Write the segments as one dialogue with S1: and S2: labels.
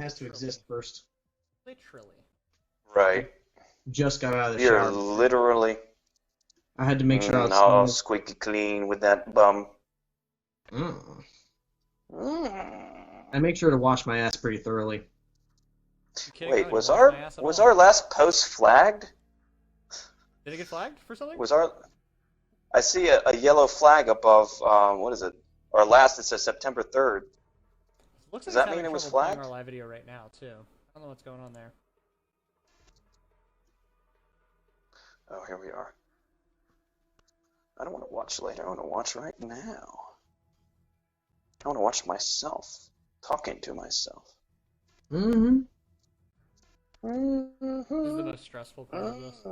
S1: has to exist first.
S2: Literally.
S3: Right.
S1: Just got out of the
S3: You're
S1: shower.
S3: literally
S1: I had to make sure I was
S3: all squeaky clean with that bum.
S1: Mm.
S3: Mm.
S1: I make sure to wash my ass pretty thoroughly.
S3: Wait, was our last post flagged?
S2: Did it get flagged for something?
S3: I see a yellow flag above. What is it? Our last. It says September 3rd.
S2: Looks
S3: Does
S2: like
S3: that mean it was
S2: playing
S3: flagged?
S2: our live video right now too. I don't know what's going on there.
S3: Oh, here we are. I don't want to watch later. I want to watch right now. I want to watch myself talking to myself.
S1: Mm-hmm.
S2: This is the most stressful part of this.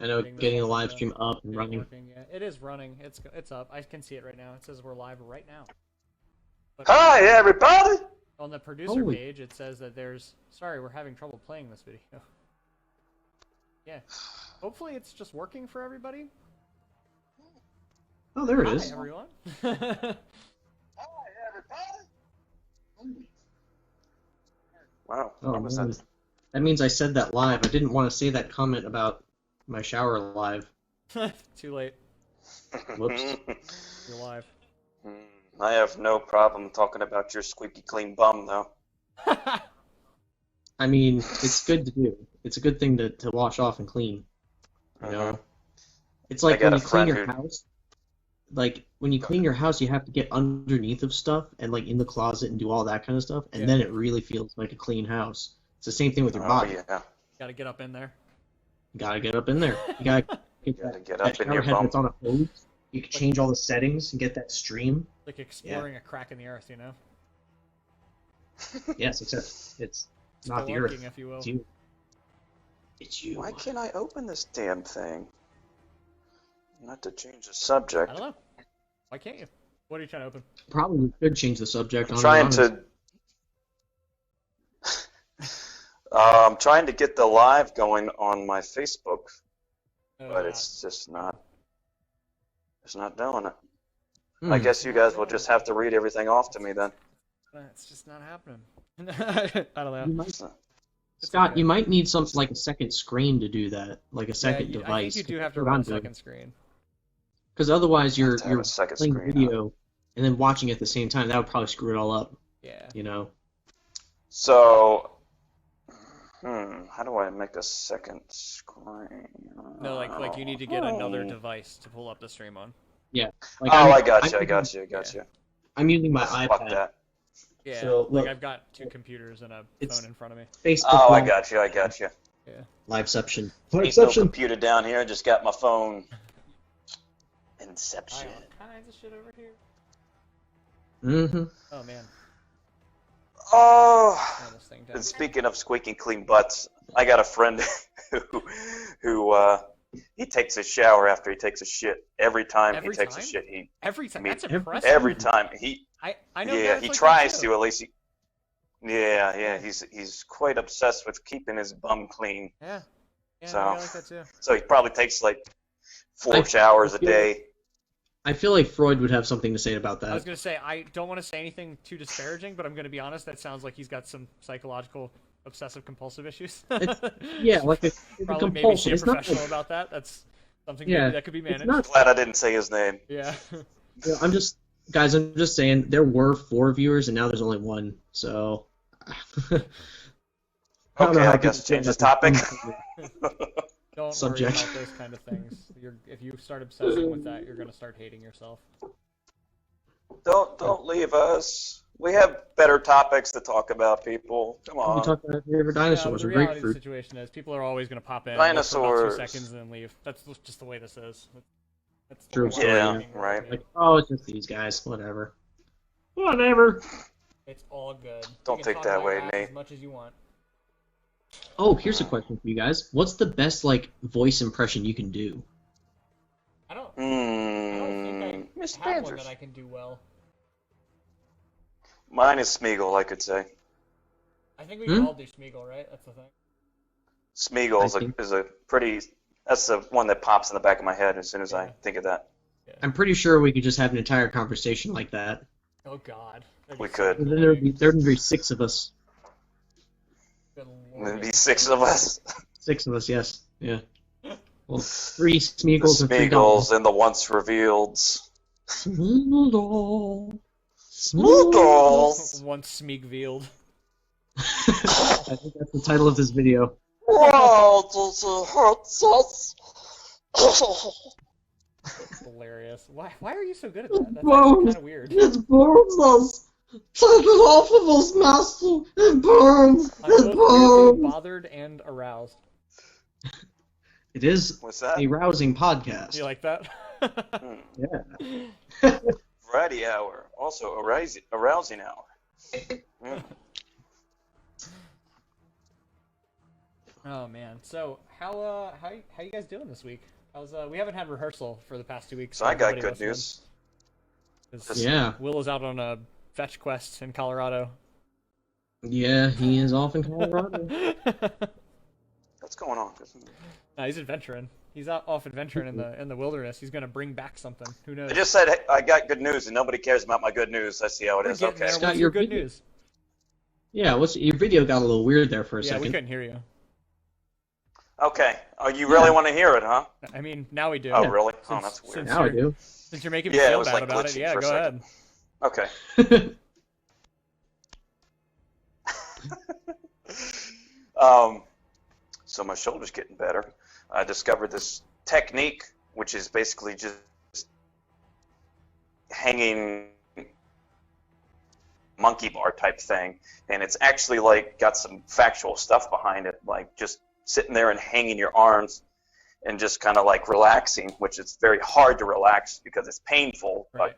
S1: I know getting the live stream up and running.
S2: Yeah, it is running. It's up. I can see it right now. It says we're live right now. But
S3: Hi, everybody!
S2: on the producer page, it says that sorry, we're having trouble playing this video. Yeah. Hopefully it's just working for everybody.
S1: Oh, there it is.
S2: Hi, everyone.
S3: Wow.
S1: Oh,
S3: What was that?
S1: that means I said that live. I didn't want to say that comment about my shower live.
S2: Too late.
S1: Whoops.
S2: You're live.
S3: I have no problem talking about your squeaky clean bum, though.
S1: I mean, it's good to do. It's a good thing to wash off and clean. You know? It's like when you clean your house. Like, when you clean your house, you have to get underneath of stuff and, like, in the closet and do all that kind of stuff, and then it really feels like a clean house. It's the same thing with your body.
S3: Yeah.
S2: Gotta get up in there.
S1: You gotta get up in there. You gotta
S3: get up in your
S1: head
S3: bum.
S1: that's on a hose. You can change all the settings and get that stream.
S2: Like exploring a crack in the earth, you know?
S1: Yes, except it's not the
S2: Spelunking,
S1: earth.
S2: if you will.
S1: It's you. It's you.
S3: Why can't I open this damn thing? Not to change the subject.
S2: I don't know. Why can't you? What are you trying to open?
S1: Probably could change the subject.
S3: I'm trying to get the live going on my Facebook, but it's just not. It's not doing it. I guess you guys will just have to read everything off to me then.
S2: It's just not happening. I don't know.
S1: Scott, you might need something like a second screen to do that, like a second device.
S2: I think you do have to run a second screen.
S1: Because otherwise you're playing
S3: screen,
S1: video and then watching at the same time. That would probably screw it all up.
S2: Yeah.
S1: You know?
S3: So, how do I make a second screen?
S2: No, like you need to get another device to pull up the stream on.
S1: Yeah.
S3: Like I got you.
S1: I'm using my iPad.
S3: Fuck that.
S2: Yeah,
S1: so,
S2: like I've got two computers and a phone in front of me.
S1: Facebook
S3: I
S1: Live.
S3: got you.
S2: Yeah.
S1: Liveception.
S3: Ain't no computer down here, just got my phone. Inception.
S2: All kinds of shit over here.
S1: Mm-hmm.
S2: Oh, man.
S3: Oh,
S2: This thing
S3: and speaking of squeaking clean butts, I got a friend who he takes a shower after he takes a shit. Every time he takes a shit,
S2: Every time? That's impressive.
S3: Every time.
S2: I know
S3: Yeah, he tries to, at least he... Yeah, he's quite obsessed with keeping his bum clean.
S2: Yeah,
S3: so,
S2: I like that too.
S3: So he probably takes like 4 showers a day.
S1: I feel like Freud would have something to say about that.
S2: I was going to say, I don't want to say anything too disparaging, but I'm going to be honest, that sounds like he's got some psychological obsessive-compulsive issues.
S1: Yeah, like
S2: probably maybe see a professional about that. That's something maybe that could be managed.
S3: Glad I didn't say his name.
S2: Yeah.
S1: I'm just saying, there were 4 viewers, and now there's only 1, so...
S3: Okay, I guess change the topic.
S2: Don't
S1: Subject.
S2: worry about those kind of things. If you start obsessing with that, you're going to start hating yourself.
S3: Don't leave us. We have better topics to talk about, people. Come on.
S1: We talked about favorite dinosaurs
S2: The
S1: or
S2: reality of the
S1: grapefruit.
S2: situation is people are always going to pop in
S3: Dinosaurs.
S2: for about 2 seconds and then leave. That's just the way this is. That's
S1: True story.
S3: Yeah, right.
S1: Like, oh, it's just these guys. Whatever. Whatever.
S2: It's all good.
S3: Don't
S2: You can
S3: take
S2: talk
S3: that
S2: about
S3: way,
S2: that
S3: Nate.
S2: as much as you want.
S1: Oh, here's a question for you guys. What's the best, like, voice impression you can do?
S2: I don't think
S3: Miss
S2: I have one
S3: Sanders.
S2: that I can do well.
S3: Mine is Smeagol, I could say.
S2: I think we can all do Smeagol, right? That's the thing.
S3: Smeagol is a pretty... That's the one that pops in the back of my head as soon as I think of that.
S2: Yeah.
S1: I'm pretty sure we could just have an entire conversation like that.
S2: Oh God.
S3: We could.
S1: And then there'd be 6 of us.
S3: Maybe 6 of us.
S1: 6 of us, yes. Yeah. Well, 3 Smeagol's and 3
S3: Smeagol's and the once revealed.
S1: Smeagol.
S3: Smeagol's.
S2: Once Smeagvealed.
S1: I think that's the title of this video.
S2: Hilarious. Why are you so good at that? That's actually kind of weird.
S1: It burns us. Take it off of us, master. It burns.
S2: I'm
S1: It
S2: both weirdly
S1: burns.
S2: bothered and aroused.
S1: It is
S3: What's that?
S1: a rousing podcast.
S2: You like that?
S1: Yeah.
S3: Variety hour. Also arousing hour. Mm.
S2: Oh man. So how you guys doing this week? We haven't had rehearsal for the past 2 weeks.
S3: So I got good news.
S1: Yeah.
S2: Will is out on a fetch quest in Colorado.
S1: Yeah, he is off in Colorado.
S3: What's going on?
S2: No, he's adventuring. He's off adventuring in the wilderness. He's gonna bring back something. Who knows?
S3: I just said I got good news, and nobody cares about my good news. I see how it is.
S2: We're getting
S3: Okay.
S2: there.
S1: Got
S2: What's
S1: your
S2: your good
S1: video.
S2: news?
S1: Yeah, your video got a little weird there for a
S2: Yeah,
S1: second.
S2: we couldn't hear you.
S3: Okay. Oh, you really want to hear it, huh?
S2: I mean, now we do.
S3: Oh, really? Oh,
S2: Since-
S3: that's weird.
S2: since
S1: Now I
S2: you're-
S1: do.
S2: Since you're making me
S3: Yeah, it
S2: feel
S3: was
S2: bad
S3: like
S2: about it,
S3: glitching
S2: yeah,
S3: for a
S2: go
S3: second.
S2: ahead.
S3: Okay. So my shoulder's getting better. I discovered this technique, which is basically just hanging monkey bar type thing, and it's actually like got some factual stuff behind it, like just sitting there and hanging your arms and just kind of like relaxing, which is very hard to relax because it's painful.
S2: Right.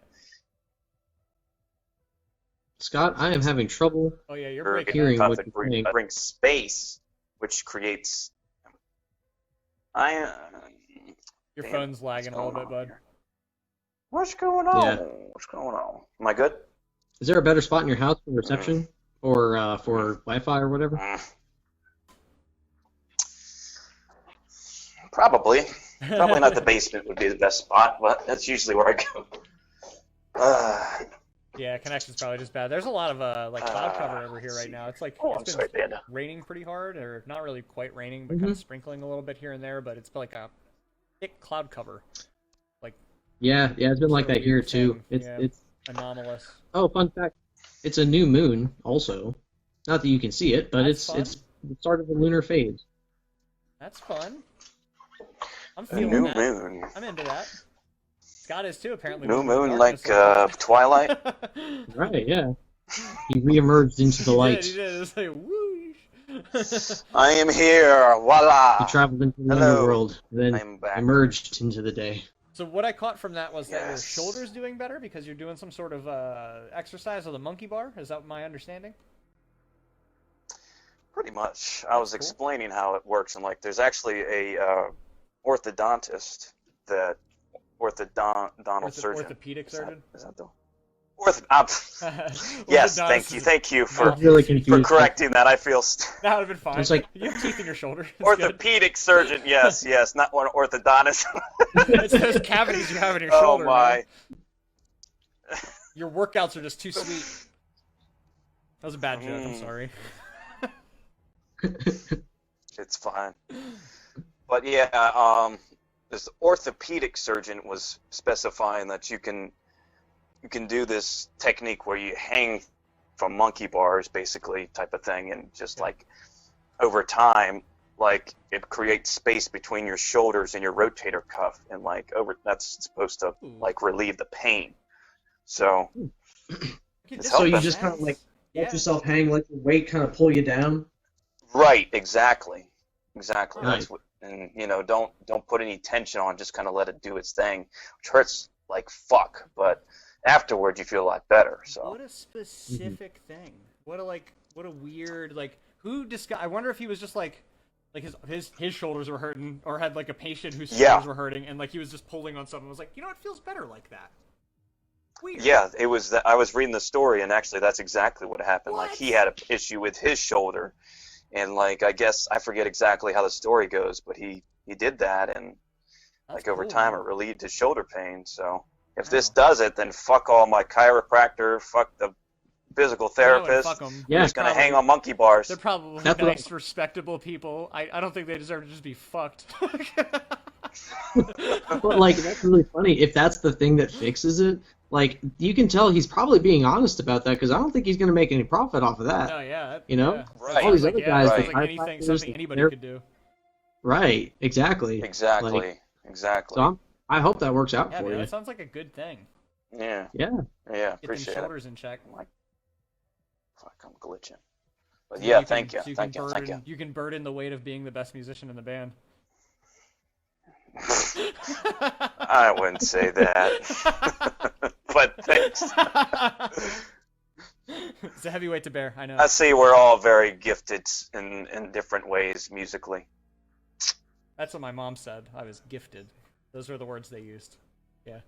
S1: Scott, I am having trouble.
S2: Oh yeah, you're
S3: But
S2: breaking.
S1: Hearing
S2: up.
S1: what you're saying.
S3: brings space, which creates.
S2: Your
S3: Damn,
S2: phone's lagging a
S3: what's
S2: little
S3: going
S2: bit,
S3: on
S2: bud.
S3: here? What's going on?
S1: Yeah.
S3: What's going on? Am I good?
S1: Is there a better spot in your house for reception? Or for Wi-Fi or whatever?
S3: Probably. Probably not the basement would be the best spot, but that's usually where I go.
S2: Yeah, connection's probably just bad. There's a lot of like cloud cover over here right now. It's like
S3: Oh, I'm
S2: it's
S3: sorry,
S2: been
S3: Panda.
S2: raining pretty hard, or not really quite raining, but kind of sprinkling a little bit here and there. But it's like a thick cloud cover, like
S1: Yeah, it's been like
S2: It's a
S1: that here
S2: weird
S1: too.
S2: thing,
S1: It's
S2: yeah.
S1: it's
S2: anomalous.
S1: oh, fun fact. It's a new moon also. Not that you can see it, but
S2: That's
S1: it's the start of the lunar phase.
S2: That's fun. I'm
S3: A
S2: feeling
S3: new
S2: that.
S3: moon.
S2: I'm into that. Scott is too, apparently.
S3: New
S2: with the
S3: moon like
S2: darkness
S3: Twilight?
S1: Right, yeah. He reemerged into the light.
S2: He did. It's like whoosh.
S3: I am here, voila!
S1: He traveled into the
S3: Hello.
S1: underworld, then
S3: I'm back.
S1: emerged into the day.
S2: So what I caught from that was that your
S3: Yes.
S2: shoulder's doing better because you're doing some sort of exercise of the monkey bar. Is that my understanding?
S3: Pretty much. I was
S2: cool.
S3: explaining how it works, and like, there's actually a orthodontist that Donald surgeon.
S2: Orthopedic surgeon.
S3: Is that the yes, thank you
S1: I
S3: for
S1: was really confused.
S3: correcting that. I feel
S2: That would have been fine.
S1: It's like-
S2: You have teeth in your shoulder. It's good.
S3: orthopedic surgeon. Yes, not one orthodontist.
S2: It's those cavities you have in your
S3: Oh
S2: shoulder.
S3: my!
S2: Man. Your workouts are just too sweet. That was a bad joke. I'm sorry.
S3: It's fine. But yeah, this orthopedic surgeon was specifying that you can do this technique where you hang from monkey bars, basically, type of thing, and just like over time, like it creates space between your shoulders and your rotator cuff, and like that's supposed to like relieve the pain. So it's
S1: So you
S3: helping.
S1: just kind of like let
S2: Yeah.
S1: yourself hang, let your weight kind of pull you down.
S3: Right, exactly.
S1: Nice.
S3: That's what, and don't put any tension on. Just kind of let it do its thing, which hurts like fuck, but afterwards you feel a lot better. So
S2: What a specific thing. What a weird who I wonder if he was just like his shoulders were hurting, or had like a patient whose shoulders
S3: Yeah.
S2: were hurting, and like he was just pulling on something and was like, it feels better like that. Weird.
S3: yeah, it was. I was reading the story, and actually that's exactly what happened.
S2: What?
S3: Like he had an issue with his shoulder, and like I guess I forget exactly how the story goes, but he did that, and
S2: That's
S3: like over
S2: cool,
S3: time
S2: man.
S3: it relieved his shoulder pain. So if this
S2: Wow.
S3: does it, then fuck all my chiropractor, fuck the physical
S2: You know, and
S3: therapist.
S2: fuck 'em.
S1: Yeah.
S3: He's gonna hang on monkey bars.
S2: They're probably
S1: That's what
S2: nice, respectable people. I don't think they deserve to just be fucked.
S1: But like that's really funny. If that's the thing that fixes it, like you can tell he's probably being honest about that because I don't think he's going to make any profit off of that.
S2: No, yeah.
S1: You know?
S2: Yeah.
S3: Right.
S1: All these
S2: Like,
S1: other
S2: yeah,
S1: guys,
S2: it
S3: right.
S2: sounds
S1: the
S2: like anything,
S1: chiropractors,
S2: something anybody
S1: they're-
S2: could do.
S1: Right, exactly.
S3: Exactly.
S1: Like,
S3: Exactly.
S1: so I hope that works out
S2: Yeah,
S1: for
S2: man,
S1: you.
S2: that sounds like a good thing.
S3: Yeah.
S1: Yeah.
S3: Yeah.
S2: Get them
S3: Appreciate it.
S2: shoulders in check.
S3: I'm like, fuck, I'm glitching. But
S2: So
S3: yeah,
S2: can-
S3: thank you.
S2: so
S3: Thank you. Thank you.
S2: You can burden the weight of being the best musician in the band.
S3: I wouldn't say that. But thanks.
S2: It's a heavy weight to bear, I know.
S3: I see we're all very gifted in different ways musically.
S2: That's what my mom said. I was gifted. Those are the words they used. Yeah.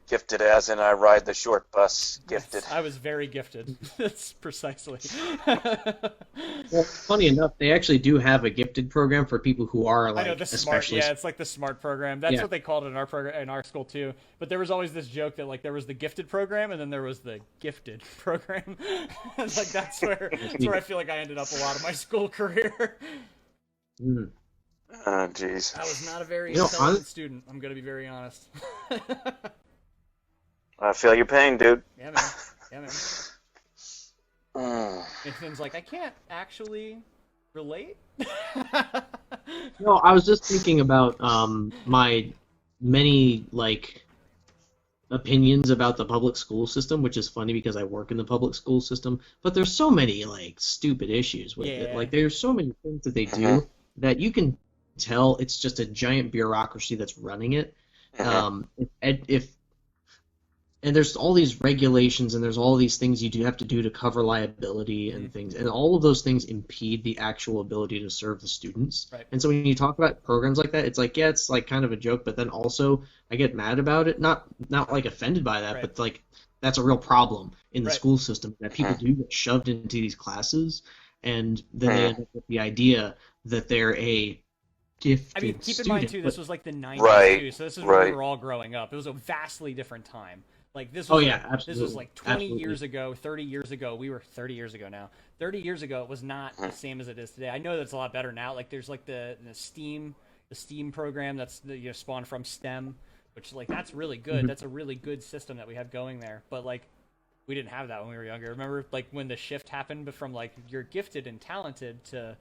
S3: Gifted as in I ride the short bus. Gifted.
S2: Yes, I was very gifted. That's precisely.
S1: Well, funny enough, they actually do have a gifted program for people who are
S2: I
S1: like
S2: know the smart.
S1: especially.
S2: Yeah, it's like the smart program. That's
S1: Yeah.
S2: what they called it in our program, in our school too. But there was always this joke that like there was the gifted program and then there was the gifted program. It's like that's where I feel like I ended up a lot of my school career.
S1: Mm.
S3: Oh, jeez.
S2: I was not a very
S1: You know,
S2: intelligent student. I'm gonna be very honest.
S3: I feel your pain, dude.
S2: Yeah, man. Yeah, man.
S3: Mm.
S2: Nathan's like, I can't actually relate.
S1: No, I was just thinking about my many like opinions about the public school system, which is funny because I work in the public school system, but there's so many like stupid issues with it.
S2: Yeah.
S1: Like there's so many things that they do
S3: Mhm.
S1: that you can tell it's just a giant bureaucracy that's running it.
S3: Mhm.
S1: If and there's all these regulations and there's all these things you do have to do to cover liability and things, and all of those things impede the actual ability to serve the students.
S2: Right.
S1: And so when you talk about programs like that, it's like, yeah, it's like kind of a joke, but then also I get mad about it, not like offended by that,
S2: Right.
S1: but like that's a real problem in the
S2: Right.
S1: school system that people do get shoved into these classes, and then they end up with the idea that they're a gifted
S2: I mean, keep in
S1: student.
S2: mind too, this
S1: but-
S2: was like the 90s
S3: Right,
S2: too, so this is when we
S3: right.
S2: were all growing up. It was a vastly different time. Like this
S1: Oh,
S2: was
S1: yeah,
S2: like, this was
S1: absolutely.
S2: like 20
S1: Absolutely.
S2: years ago, 30 years ago. We were 30 years ago now. 30 years ago it was not the same as it is today. I know that's a lot better now. Like there's like the STEAM program that's spawned from STEM, which like that's really good.
S1: Mhm.
S2: That's a really good system that we have going there. But like we didn't have that when we were younger. Remember like when the shift happened from like you're gifted and talented to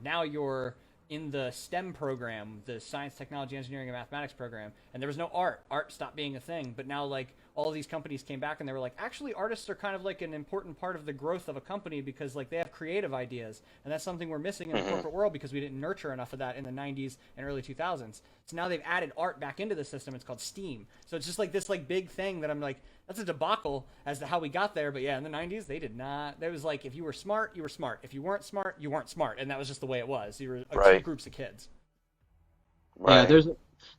S2: now you're in the STEM program, the science, technology, engineering, and mathematics program, and there was no art. Art stopped being a thing, but now like all of these companies came back and they were like, actually, artists are kind of like an important part of the growth of a company because like they have creative ideas, and that's something we're missing in the corporate world because we didn't nurture enough of that in the 90s and early 2000s. So now they've added art back into the system. It's called STEAM. So it's just like this like big thing that I'm like, that's a debacle as to how we got there. But yeah, in the 90s, they did not. There was like, if you were smart, you were smart. If you weren't smart, you weren't smart. And that was just the way it was. You were two
S3: Right.
S2: groups of kids.
S3: Right.
S1: Yeah,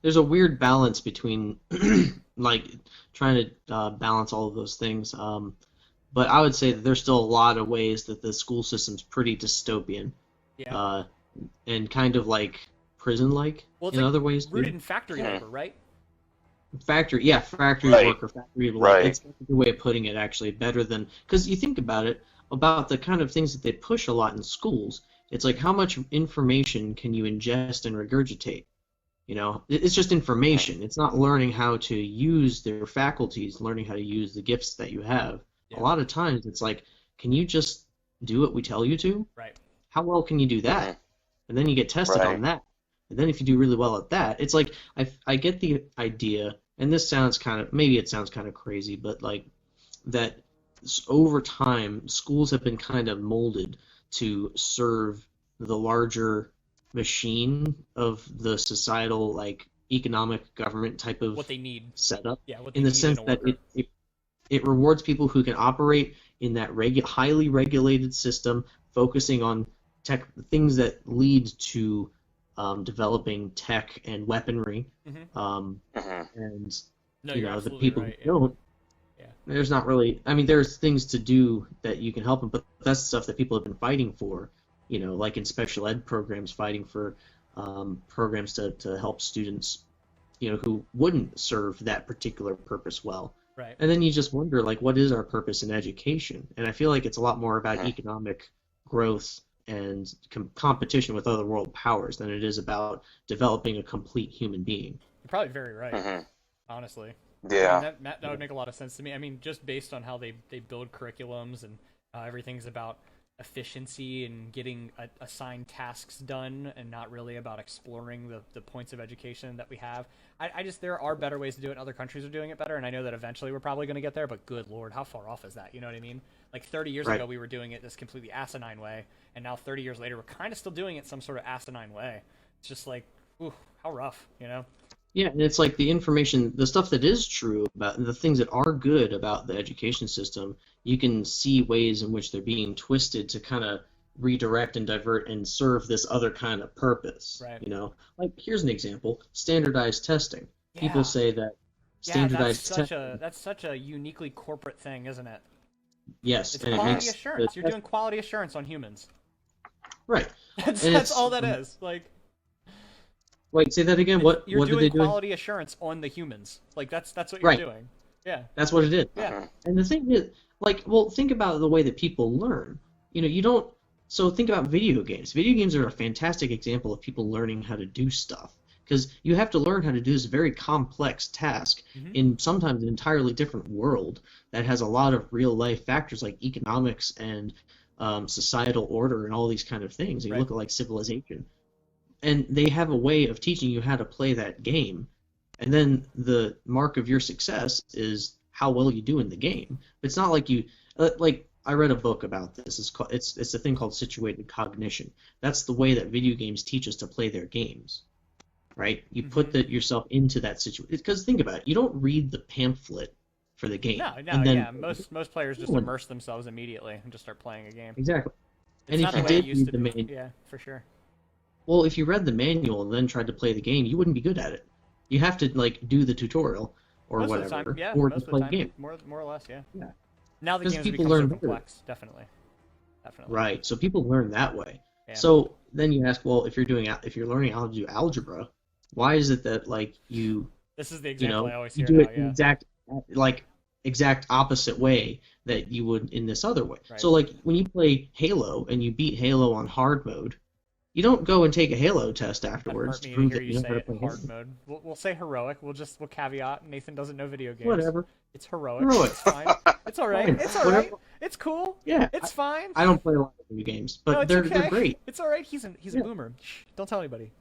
S1: there's a weird balance between like trying to balance all of those things. But I would say that there's still a lot of ways that the school system's pretty dystopian,
S2: Yeah.
S1: and kind of like prison-like
S2: Well, it's
S1: in
S2: like
S1: other ways too.
S2: rooted in factory labor, right?
S1: Factory
S3: Right.
S1: worker, factory labor.
S3: Right.
S1: That's a good way of putting it, actually. Better than, because you think about it, about the kind of things that they push a lot in schools. It's like how much information can you ingest and regurgitate? You know, it's just information. It's not learning how to use their faculties, learning how to use the gifts that you have.
S2: Yeah.
S1: A lot of times, it's like, can you just do what we tell you to?
S2: Right.
S1: How well can you do that? And then you get tested
S3: Right.
S1: on that. And then if you do really well at that, it's like I get the idea, and this sounds kind of, maybe it sounds kind of crazy, but like that over time, schools have been kind of molded to serve the larger machine of the societal, like economic government type of
S2: What they need.
S1: setup,
S2: Yeah, what they
S1: in the
S2: need
S1: sense
S2: in a
S1: that
S2: worker.
S1: it rewards people who can operate in that highly regulated system, focusing on things that lead to developing tech and weaponry,
S2: Mhm.
S1: and
S2: No,
S1: you
S2: you're
S1: know the
S2: absolutely
S1: people
S2: right.
S1: who don't.
S2: Yeah.
S1: There's not really. I mean, there's things to do that you can help them, but that's stuff that people have been fighting for. You know, like in special ed programs, fighting for programs to help students, you know, who wouldn't serve that particular purpose well.
S2: Right.
S1: And then you just wonder, like, what is our purpose in education? And I feel like it's a lot more about economic growth and competition with other world powers than it is about developing a complete human being.
S2: You're probably very right, honestly.
S3: Yeah.
S2: I mean, that would make a lot of sense to me. I mean, just based on how they build curriculums and everything's about efficiency and getting assigned tasks done and not really about exploring the points of education that we have. I just, there are better ways to do it. Other countries are doing it better, and I know that eventually we're probably going to get there, but good Lord, how far off is that? You know what I mean? Like 30 years ago, we were doing it this completely asinine way, and now 30 years later, we're kind of still doing it some sort of asinine way. It's just like, ooh, how rough, you know?
S1: Yeah, and it's like the information, the stuff that is true about the things that are good about the education system, you can see ways in which they're being twisted to kind of redirect and divert and serve this other kind of purpose.
S2: Right.
S1: You know, like here's an example: standardized testing.
S2: Yeah.
S1: People say that standardized testing.
S2: That's such a uniquely corporate thing, isn't it?
S1: Yes,
S2: it's
S1: and
S2: quality assurance. You're doing quality assurance on humans.
S1: Right.
S2: That's all that is. Like.
S1: Wait, say that again. What
S2: you're
S1: what
S2: doing
S1: did they do?
S2: quality assurance on the humans. Like that's what you're doing. Yeah.
S1: That's what it is.
S2: Yeah.
S1: And the thing is, like, well, think about the way that people learn. You know, you don't. So think about video games. Video games are a fantastic example of people learning how to do stuff because you have to learn how to do this very complex task in sometimes an entirely different world that has a lot of real life factors like economics and societal order and all these kind of things. And you look at like civilization. And they have a way of teaching you how to play that game, and then the mark of your success is how well you do in the game. It's not like you like I read a book about this. It's a thing called situated cognition. That's the way that video games teach us to play their games, right? You put yourself into that situation. Because think about it, you don't read the pamphlet for the game.
S2: No, yeah. Most players just immerse themselves immediately and just start playing a game.
S1: Exactly.
S2: It's
S1: and if you did read the manual,
S2: yeah, for sure.
S1: Well, if you read the manual and then tried to play the game, you wouldn't be good at it. You have to like do the tutorial or
S2: most
S1: whatever,
S2: of the time, yeah,
S1: or
S2: most
S1: to play the game.
S2: More or less, yeah.
S1: Yeah.
S2: Now the games
S1: people
S2: become
S1: learn
S2: so complex, definitely.
S1: Right. So people learn that way.
S2: Yeah.
S1: So then you ask, well, if you're learning how to do algebra, why is it that like you?
S2: This is the example I always
S1: you
S2: hear.
S1: do it in exact opposite way that you would in this other way.
S2: Right.
S1: So like when you play Halo and you beat Halo on hard mode, you don't go and take a Halo test afterwards to prove that you know how to play
S2: hard mode. We'll say heroic. We'll caveat. Nathan doesn't know video games.
S1: Whatever.
S2: It's heroic. It's fine. It's all right.
S1: Fine.
S2: It's all right. It's cool.
S1: Yeah.
S2: It's fine.
S1: I don't play a lot of video games, but
S2: no,
S1: they're
S2: okay.
S1: great.
S2: It's all right. He's a boomer. Shh, don't tell anybody.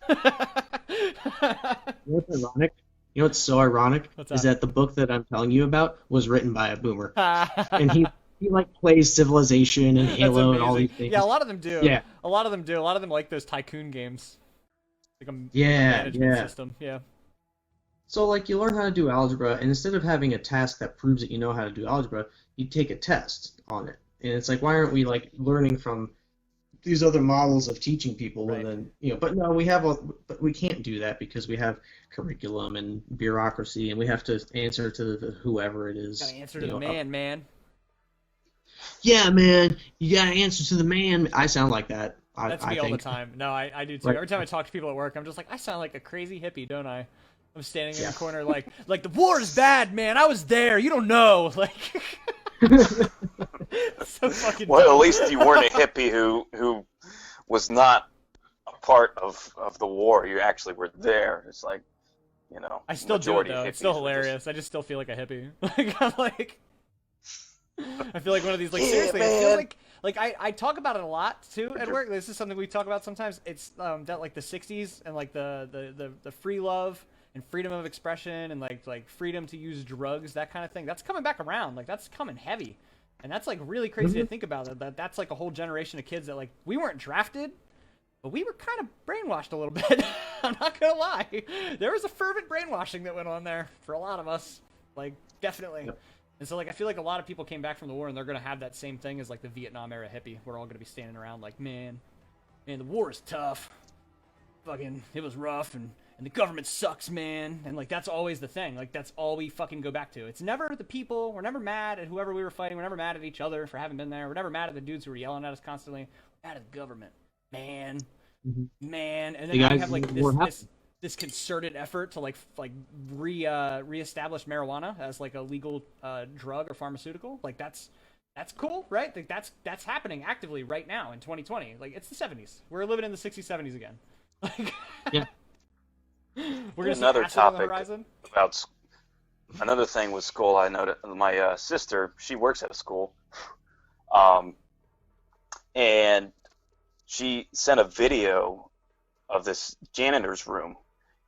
S1: You know what's ironic? You know what's so ironic is that the book that I'm telling you about was written by a boomer, and he like plays Civilization and Halo and all these things.
S2: Yeah, a lot of them do.
S1: Yeah.
S2: A lot of them do. A lot of them like those tycoon games. Like a management system. Yeah.
S1: So like you learn how to do algebra, and instead of having a task that proves that you know how to do algebra, you take a test on it. And it's like, why aren't we like learning from these other models of teaching people?
S2: Right.
S1: And then but no, but we can't do that because we have curriculum and bureaucracy, and we have to answer to whoever it is.
S2: Gotta answer to the man.
S1: Yeah, man, you gotta answer to the man. I sound like that.
S2: That's me all the time. No, I do too.
S1: Right.
S2: Every time I talk to people at work, I'm just like, I sound like a crazy hippie, don't I? I'm standing in the corner like the war is bad, man. I was there. You don't know. Like, so fucking.
S3: Well,
S2: dumb.
S3: at least you weren't a hippie who was not a part of the war. You actually were there. It's like,
S2: I still do it though. It's still
S3: hippies were
S2: hilarious. I just still feel like a hippie. Like I'm like. I feel like one of these, like,
S3: Yeah,
S2: seriously,
S3: man.
S2: I feel like I talk about it a lot, too, at work. This is something we talk about sometimes. It's, that, like, the 60s and, like, the free love and freedom of expression and, like freedom to use drugs, that kind of thing. That's coming back around. Like, that's coming heavy. And that's, like, really crazy to think about. That's, like, a whole generation of kids that, like, we weren't drafted, but we were kind of brainwashed a little bit. I'm not gonna lie. There was a fervent brainwashing that went on there for a lot of us. Like, definitely. Yep. And so, like, I feel like a lot of people came back from the war and they're going to have that same thing as, like, the Vietnam-era hippie. We're all going to be standing around like, man, the war is tough. Fucking, it was rough, and the government sucks, man. And, like, that's always the thing. Like, that's all we fucking go back to. It's never the people. We're never mad at whoever we were fighting. We're never mad at each other for having been there. We're never mad at the dudes who were yelling at us constantly. We're mad at the government. Man. Man. And then you have, like, this concerted effort to reestablish marijuana as like a legal drug or pharmaceutical. Like that's cool, right? Like that's happening actively right now in 2020. Like it's the 70s. We're living in the 60s, 70s again. Like
S1: yeah.
S2: We're gonna
S3: another
S2: see on the
S3: topic
S2: horizon.
S3: about another thing with school. I noticed my sister, she works at a school, and she sent a video of this janitor's room,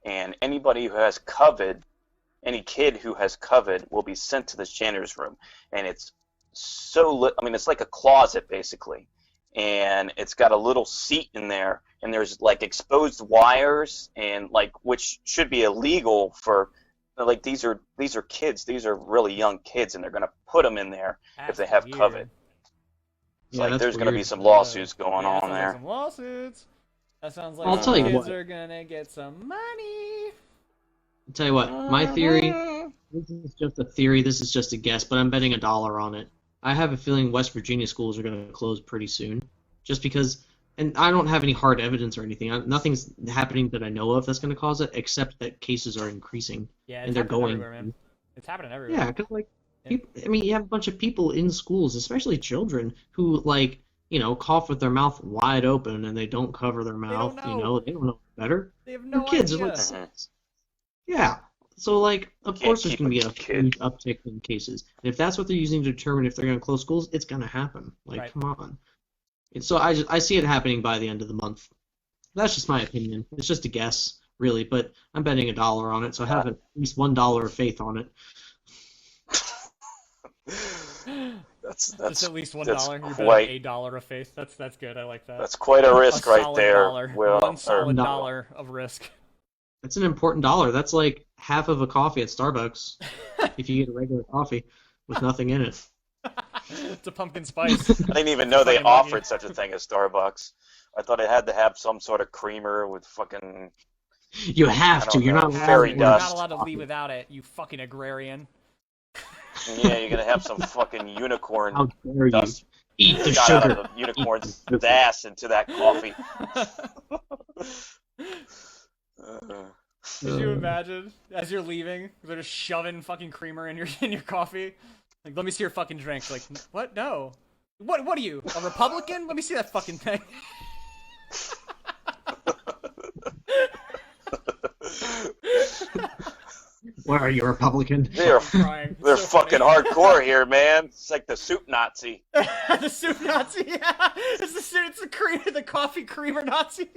S3: and anybody who has COVID, any kid who has COVID will be sent to this janitor's room, and it's it's like a closet basically, and it's got a little seat in there, and there's like exposed wires, and like which should be illegal for, like these are kids, these are really young kids, and they're gonna put them in there if they have COVID. It's like there's gonna be some lawsuits going on there.
S2: Like some lawsuits. That sounds like
S1: I'll tell you
S2: kids
S1: what.
S2: are gonna get some money.
S1: I'll tell you what, my theory, this is just a theory, this is just a guess, but I'm betting $1 on it. I have a feeling West Virginia schools are going to close pretty soon. Just because, and I don't have any hard evidence or anything, nothing's happening that I know of that's going to cause it, except that cases are increasing.
S2: Yeah,
S1: and they're going.
S2: man. It's happening everywhere.
S1: Yeah, because people, I mean, you have a bunch of people in schools, especially children, who cough with their mouth wide open and they don't cover their mouth. They don't know better.
S2: They have no
S1: They're kids.
S2: idea.
S1: They're like 6. Yeah. So, of course there's going to be a huge uptick in cases. And if that's what they're using to determine if they're going to close schools, it's going to happen.
S2: Right.
S1: Come on. And so I see it happening by the end of the month. That's just my opinion. It's just a guess, really, but I'm betting $1 on it, so I have at least $1 of faith on it.
S3: That's
S2: at least $1. You're betting $1 of faith. That's good. I like that.
S3: That's quite a risk right there.
S2: One solid dollar of risk.
S1: That's an important $1. That's like half of a coffee at Starbucks if you get a regular coffee with nothing in it.
S2: It's a pumpkin spice.
S3: I didn't even know they offered such a thing as Starbucks. I thought it had to have some sort of creamer with fucking...
S1: You have to. You're not
S2: allowed to leave without it, you fucking agrarian.
S3: Yeah, you're going to have some fucking unicorn
S1: How dare
S3: dust.
S1: You eat the
S3: Got
S1: sugar.
S3: out of the unicorn's ass into that coffee.
S2: Could you imagine, as you're leaving, they're just shoving fucking creamer in your coffee? Like, let me see your fucking drink. Like, what? No. What are you, a Republican? Let me see that fucking thing.
S1: Why are you a Republican?
S3: They're fucking hardcore here, man. It's like the soup Nazi.
S2: The soup Nazi, yeah. It's the coffee creamer Nazi.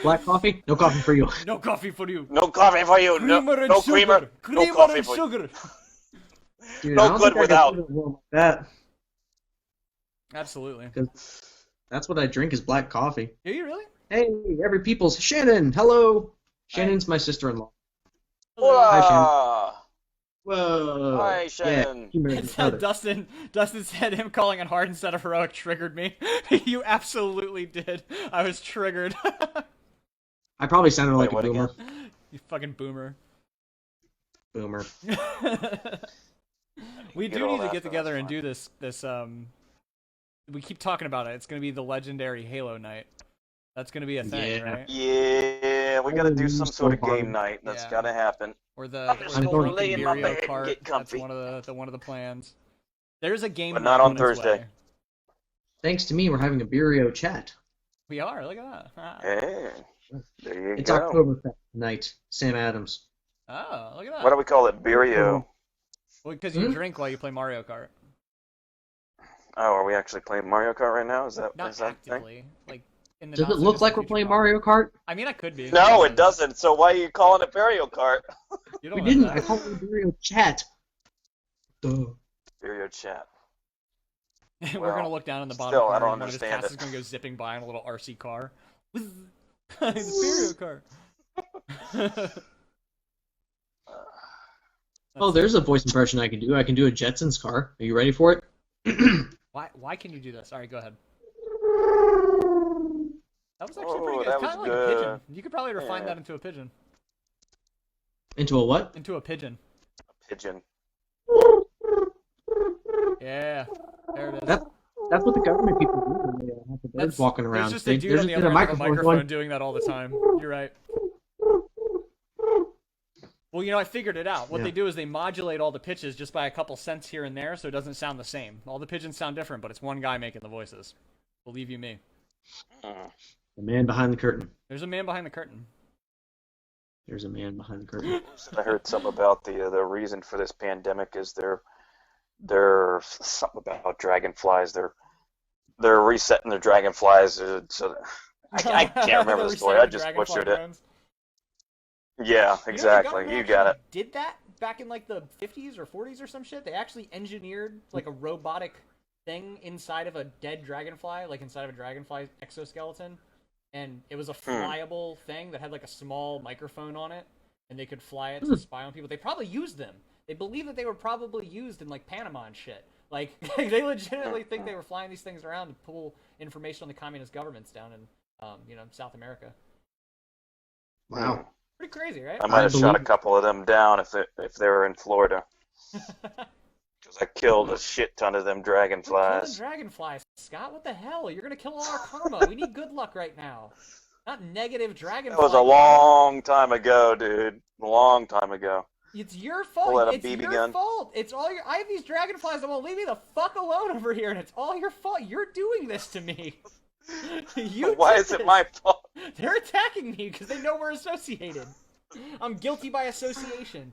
S1: Black coffee? No coffee for you.
S2: No coffee for you.
S3: No coffee for you. No creamer. No coffee for you.
S2: Sugar.
S1: Dude,
S3: no good without.
S1: That.
S2: Absolutely.
S1: That's what I drink is black coffee.
S2: Do you really?
S1: Hey, every people's Shannon. Hello. Shannon's my sister-in-law.
S3: Whoa.
S1: Hi, Shannon. Whoa.
S3: Hi, Shannon.
S1: Yeah,
S2: Dustin said him calling it hard instead of heroic triggered me. You absolutely did. I was triggered.
S1: I probably sounded like a boomer.
S2: Again? You fucking boomer.
S1: Boomer.
S2: We do need to get together and do this. We keep talking about it. It's going to be the legendary Halo night. That's going to be a thing, right?
S3: Yeah, we got to do some sort of game night. That's got to happen.
S2: Or the Mario Kart. That's one of the plans. There's a game,
S3: but not on Thursday.
S1: Thanks to me, we're having a Bureau chat.
S2: We are. Look at that.
S3: Hey, there you
S1: it's
S3: go.
S1: It's Oktoberfest night. Sam Adams.
S2: Oh, look at that.
S3: What do we call it? Bureau.
S2: Well, because you drink while you play Mario Kart.
S3: Oh, are we actually playing Mario Kart right now?
S2: Not actively. Like, in the
S1: does it look like we're playing Mario Kart?
S2: I mean, I could be.
S3: No, it doesn't. So why are you calling it Mario Kart?
S1: We didn't. I called it Bureau chat. Duh.
S3: Bureau chat.
S2: We're gonna look down in the bottom corner,
S3: I don't
S2: and one of his
S3: understand
S2: cats is gonna go zipping by in a little RC car. The Mario Kart.
S1: Oh, there's a voice impression I can do. I can do a Jetsons car. Are you ready for it?
S2: Why can you do this? All right, go ahead. That was actually pretty good.
S3: That
S2: It's kind of like a pigeon. You could probably refine that into a pigeon.
S1: Into a what?
S2: Into a pigeon.
S3: A pigeon.
S2: Yeah, there it is.
S1: That's what the government people do when they have the birds walking around.
S2: There's just a dude on the other end of a microphone doing that all the time. You're right. Well, you know, I figured it out. What they do is they modulate all the pitches just by a couple cents here and there, so it doesn't sound the same. All the pigeons sound different, but it's one guy making the voices. Believe you me.
S1: The man behind the curtain.
S2: There's a man behind the curtain.
S1: There's a man behind the curtain.
S3: I heard something about the reason for this pandemic is they're something about dragonflies. They're resetting their dragonflies. So I can't remember the story. I just butchered it. Yeah, exactly. You got it.
S2: Did that back in like the 50s or 40s or some shit? They actually engineered like a robotic thing inside of a dead dragonfly, like inside of a dragonfly exoskeleton, and it was a flyable thing that had like a small microphone on it, and they could fly it to spy on people. They probably used them. They believe that they were probably used in like Panama and shit. Like they legitimately think they were flying these things around to pull information on the communist governments down in South America.
S1: Wow.
S2: Pretty crazy, right?
S3: I might have shot a couple of them down if they were in Florida. Because I killed a shit ton of them dragonflies.
S2: Dragonflies, Scott. What the hell? You're gonna kill all our karma. We need good luck right now. Not negative dragonflies.
S3: That was a long time ago, dude. A long time ago.
S2: It's your fault. It's your fault. It's all your. I have these dragonflies that won't leave me the fuck alone over here, and it's all your fault. You're doing this to me.
S3: Why is it my fault?
S2: They're attacking me because they know we're associated. I'm guilty by association.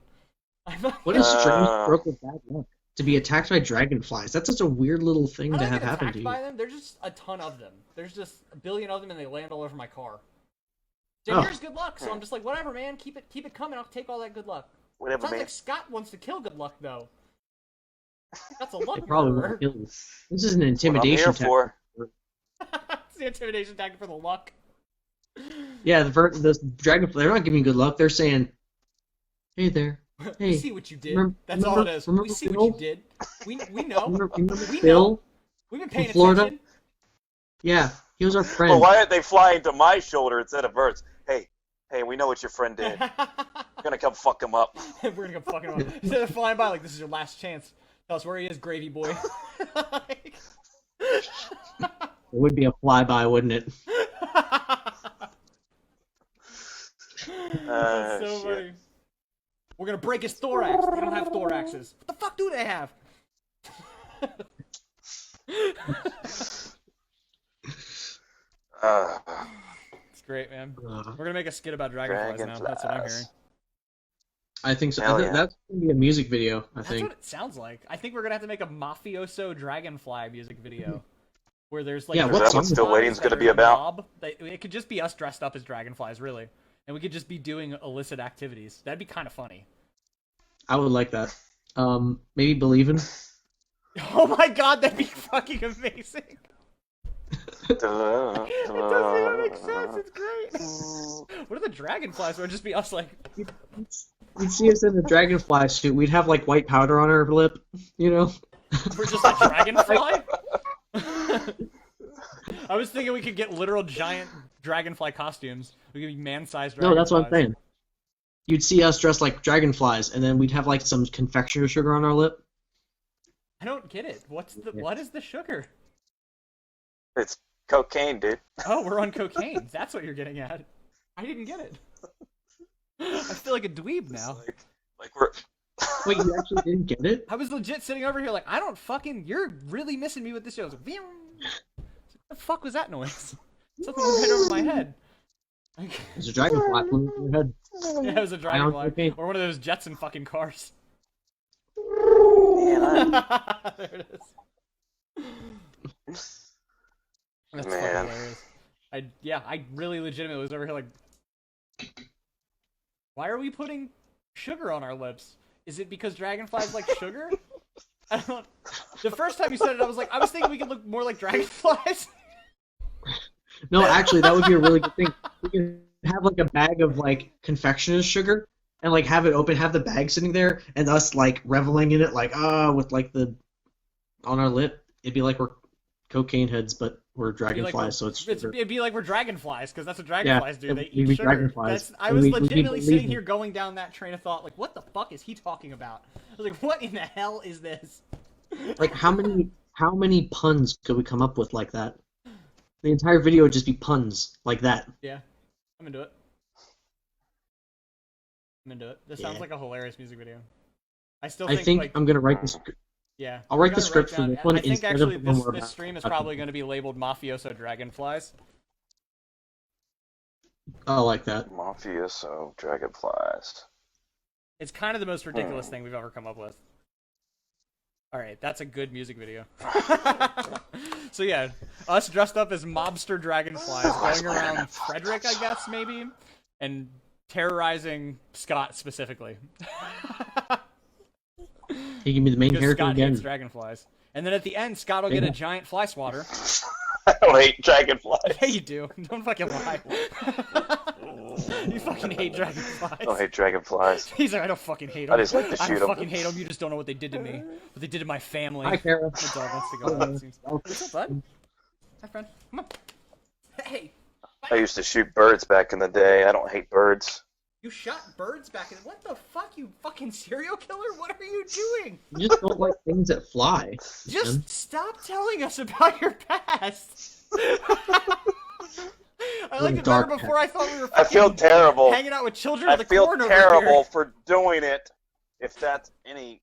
S1: What is strange stroke of bad luck? To be attacked by dragonflies. That's such a weird little thing to have happen to you.
S2: By them. There's just a ton of them. There's just a billion of them, and they land all over my car. So here's good luck. So I'm just like, whatever, man. Keep it coming. I'll take all that good luck.
S3: Whatever,
S2: Sounds
S3: man.
S2: like Scott wants to kill good luck, though. That's a luck.
S1: Probably won't kill you. This is an intimidation tactic.
S2: It's the intimidation tactic for the luck.
S1: Yeah, the dragonfly. They're not giving you good luck. They're saying, "Hey there. Hey,
S2: we see what you did. That's all it is. We see what you did. We know.
S1: Remember Phil?
S2: We've been paying
S1: Florida?
S2: attention.
S1: Yeah, he was our friend.
S3: Well, why aren't they flying to my shoulder instead of birds? Hey, we know what your friend did. We're gonna come fuck him up.
S2: We're gonna come fuck him up. Instead of flying by like, this is your last chance. Tell us where he is, gravy boy.
S1: It would be a flyby, wouldn't it?
S2: That's so funny. We're gonna break his thorax. They don't have thoraxes. What the fuck do they have? It's great, man. We're gonna make a skit about dragonflies now. That's what I'm hearing.
S1: I think so. That's gonna be a music video.
S2: That's what it sounds like. I think we're gonna have to make a mafioso dragonfly music video. Where there's like
S3: what song Still Waiting's gonna be about?
S2: It could just be us dressed up as dragonflies, really, and we could just be doing illicit activities. That'd be kind of funny.
S1: I would like that. Maybe Believin'.
S2: Oh my god, that'd be fucking amazing. It doesn't even make sense. It's great. What are the dragonflies? Would just be us like?
S1: You'd see us in a dragonfly suit. We'd have like white powder on our lip, you know.
S2: We're just a dragonfly. I was thinking we could get literal giant dragonfly costumes. We could be man-sized dragonflies.
S1: No, that's what I'm saying. You'd see us dressed like dragonflies, and then we'd have like some confectioner sugar on our lip.
S2: I don't get it. What is the sugar?
S3: It's cocaine, dude.
S2: Oh, we're on cocaine. That's what you're getting at. I didn't get it. I feel like a dweeb now.
S3: Like we're.
S1: Wait, you actually didn't get it?
S2: I was legit sitting over here like, I don't fucking. You're really missing me with this show. Like, what the fuck was that noise? Something right over my head.
S1: There's a dragonfly flew in your head.
S2: Yeah, it was a dragonfly. Or one of those Jetson fucking cars.
S3: Yeah,
S2: there it is. That's
S3: Man.
S2: fucking hilarious. I really legitimately was over here like, why are we putting sugar on our lips? Is it because dragonflies like sugar? I don't. The first time you said it, I was thinking we could look more like dragonflies.
S1: No, actually, that would be a really good thing. We can have like a bag of like confectioner's sugar and like have it open, have the bag sitting there, and us like reveling in it, like with like the on our lip. It'd be like we're cocaine heads, but we're dragonflies, so it's sugar.
S2: It'd be like we're dragonflies, because that's what dragonflies do. They
S1: we'd
S2: eat
S1: be
S2: sugar.
S1: Dragonflies.
S2: I was legitimately sitting here going down that train of thought, like, what the fuck is he talking about? I was like, what in the hell is this?
S1: Like, how many How many puns could we come up with like that? The entire video would just be puns like that.
S2: Yeah, I'm into it. I'm into it. This sounds like a hilarious music video. I
S1: think
S2: like,
S1: I'm gonna write this.
S2: Yeah,
S1: I'll write the script for this one.
S2: I think
S1: instead
S2: actually
S1: of one
S2: this stream is probably going to be labeled Mafioso Dragonflies.
S1: I like that.
S3: Mafioso Dragonflies.
S2: It's kind of the most ridiculous thing we've ever come up with. Alright, that's a good music video. So yeah, us dressed up as mobster dragonflies going around Frederick, I guess, maybe, and terrorizing Scott specifically.
S1: He can be the main character
S2: Scott
S1: again.
S2: hates dragonflies. And then at the end, Scott will get a giant fly swatter.
S3: I don't hate dragonflies.
S2: Yeah, you do. Don't fucking lie. You fucking hate dragonflies.
S3: I don't hate dragonflies.
S2: He's like, I don't fucking hate them.
S3: I just like to shoot them.
S2: I don't fucking hate them. You just don't know what they did to me. What they did to my family.
S1: Hi, Kara.
S2: My dog wants to go out, it seems. What's up, bud? Hi, friend. Come on. Hey.
S3: I used to shoot birds back in the day. I don't hate birds.
S2: You shot birds back in... What the fuck, you fucking serial killer? What are you doing?
S1: You just don't like things that fly.
S2: Just
S1: man.
S2: Stop telling us about your past. I like it
S1: dark
S2: better before I thought we were
S3: I feel terrible.
S2: hanging out with children
S3: I
S2: of the
S3: feel
S2: corn over
S3: terrible
S2: here.
S3: for doing it. If that's any...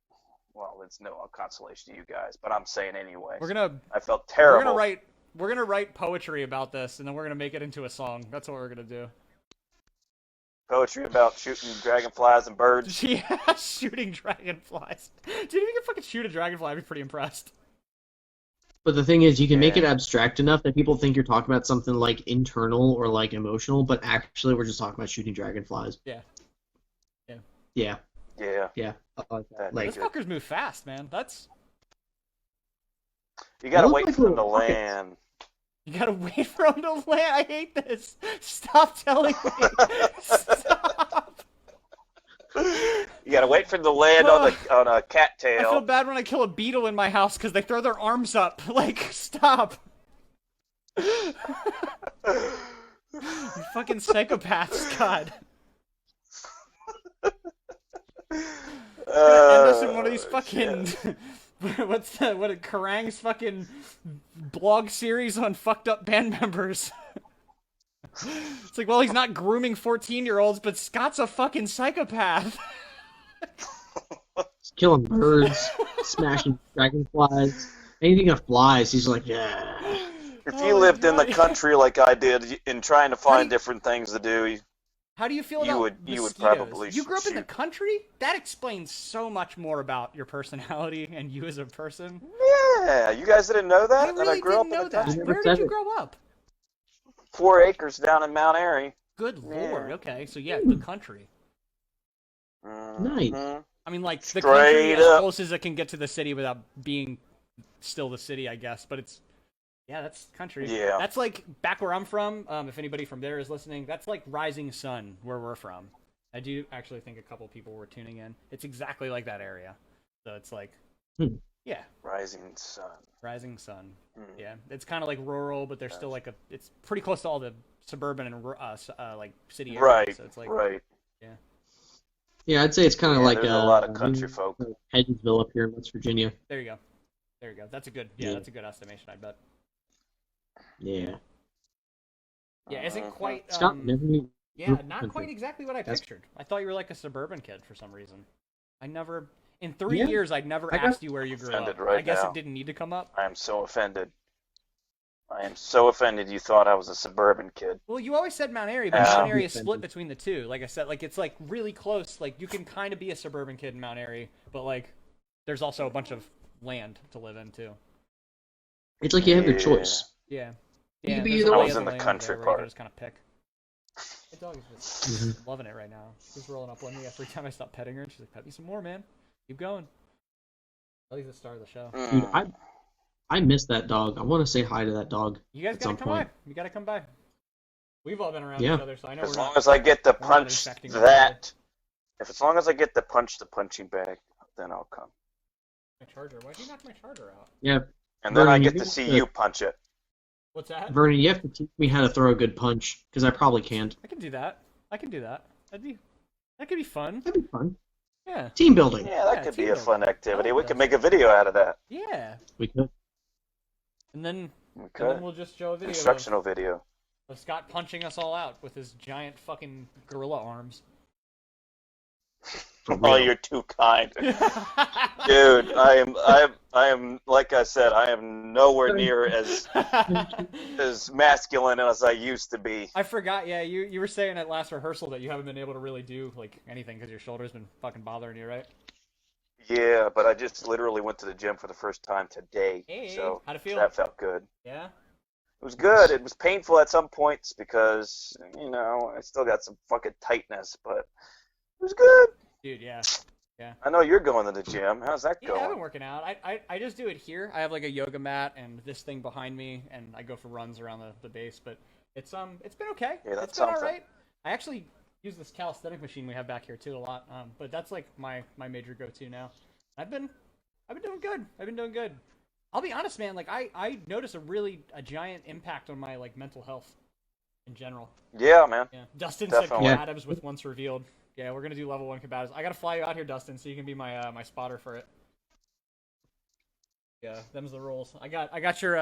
S3: Well, it's no consolation to you guys, but I'm saying anyway. I felt terrible.
S2: We're gonna write poetry about this, and then we're gonna make it into a song. That's what we're gonna do.
S3: Poetry about shooting dragonflies and birds.
S2: Yeah, shooting dragonflies. Dude, if you can fucking shoot a dragonfly, I'd be pretty impressed.
S1: But the thing is, you can make it abstract enough that people think you're talking about something like internal or like emotional, but actually we're just talking about shooting dragonflies.
S2: Yeah.
S1: Yeah.
S3: Yeah.
S2: Those fuckers move fast, man. That's...
S3: You gotta wait
S1: like
S3: for them to
S1: little
S3: land.
S2: You gotta wait for them to land. I hate this. Stop telling me. Stop.
S3: You gotta wait for them to land on a cattail.
S2: I feel bad when I kill a beetle in my house because they throw their arms up. Like, stop. You fucking psychopaths, God. End us in one of these fucking... what Kerrang's fucking blog series on fucked up band members. It's like, well, he's not grooming 14-year-olds, but Scott's a fucking psychopath.
S1: He's killing birds, smashing dragonflies, anything that flies, he's like, yeah.
S3: If you lived in the country like I did, and trying to find different things to do,
S2: how do you feel about
S3: you would probably
S2: You grew up in the country? That explains so much more about your personality and you as a person.
S3: Yeah, you guys didn't know that?
S2: I really didn't know that. Where did you grow up?
S3: 4 acres down in Mount Airy.
S2: Good lord. Okay, so yeah, the country.
S1: Nice.
S2: I mean, like, the country as close as it can get to the city without being still the city, I guess. But it's... Yeah, that's country.
S3: Yeah.
S2: That's like, back where I'm from, if anybody from there is listening, that's like Rising Sun, where we're from. I do actually think a couple people were tuning in. It's exactly like that area. So it's like, yeah.
S3: Rising Sun.
S2: Rising Sun. Yeah. It's kind of like rural, but there's still like it's pretty close to all the suburban and like city areas.
S3: Right,
S2: so it's like, yeah.
S1: Yeah, I'd say it's kind of like
S3: there's a lot of country folk.
S1: Hedgesville up here in West Virginia.
S2: There you go. There you go. That's a good, that's a good estimation, I bet.
S1: Yeah.
S2: Yeah, isn't quite...
S1: Scott never knew.
S2: Yeah, not quite exactly what I pictured. I thought you were like a suburban kid for some reason. I never... In 3 years, I'd never asked you where you grew up. I guess it didn't need to come up.
S3: I am so offended. I am so offended you thought I was a suburban kid.
S2: Well, you always said Mount Airy, but Mount Airy is split between the two. Like I said, like it's like really close. Like you can kind of be a suburban kid in Mount Airy, but like there's also a bunch of land to live in too.
S1: It's like you have your choice.
S2: Yeah.
S1: Yeah,
S3: I was in the country part.
S2: You just kind of pick. The dog is just loving it right now. She's rolling up on me every time I stop petting her, and she's like, "Pet me some more, man. Keep going." I think it's the star of the show.
S1: Dude, I miss that dog. I want to say hi to that dog.
S2: You guys gotta come by. You gotta come by. We've all been around each other, so I know.
S3: As long as I get to punch that, as long as I get to punch the punching bag, then I'll come.
S2: My charger. Why'd you knock my charger out?
S1: Yeah.
S3: And then I get to see you punch it.
S2: What's that?
S1: Vernon, you have to teach me how to throw a good punch, because I probably can't.
S2: I can do that. That could be fun.
S1: That'd be fun.
S2: Yeah.
S1: Team building.
S3: Yeah, that could be a fun activity. We could make a video out of that.
S2: Yeah.
S1: We could.
S2: And then
S3: Okay.
S2: we'll just show a video
S3: Instructional video.
S2: of Scott punching us all out with his giant fucking gorilla arms.
S3: Oh, you're too kind, dude. I am. Like I said, I am nowhere near as masculine as I used to be.
S2: I forgot. Yeah, you were saying at last rehearsal that you haven't been able to really do like anything because your shoulder's been fucking bothering you, right?
S3: Yeah, but I just literally went to the gym for the first time today.
S2: Hey,
S3: so
S2: how'd it feel?
S3: that felt good.
S2: Yeah.
S3: It was good. It was painful at some points because, I still got some fucking tightness, but it was good.
S2: Dude, yeah.
S3: I know you're going to the gym. How's that
S2: Yeah,
S3: going?
S2: I've been working out. I just do it here. I have like a yoga mat and this thing behind me, and I go for runs around the base. But it's been okay.
S3: Yeah, that's
S2: it's been
S3: something.
S2: all right. I actually use this calisthenic machine we have back here too a lot. But that's like my major go-to now. I've been doing good. I'll be honest, man. Like I notice a giant impact on my like mental health in general.
S3: Yeah, man.
S2: Yeah. Dustin
S3: Definitely.
S2: said combatives with once revealed. Yeah, we're gonna do level 1 combatives. I gotta fly you out here, Dustin, so you can be my my spotter for it. Yeah, them's the rules. I got your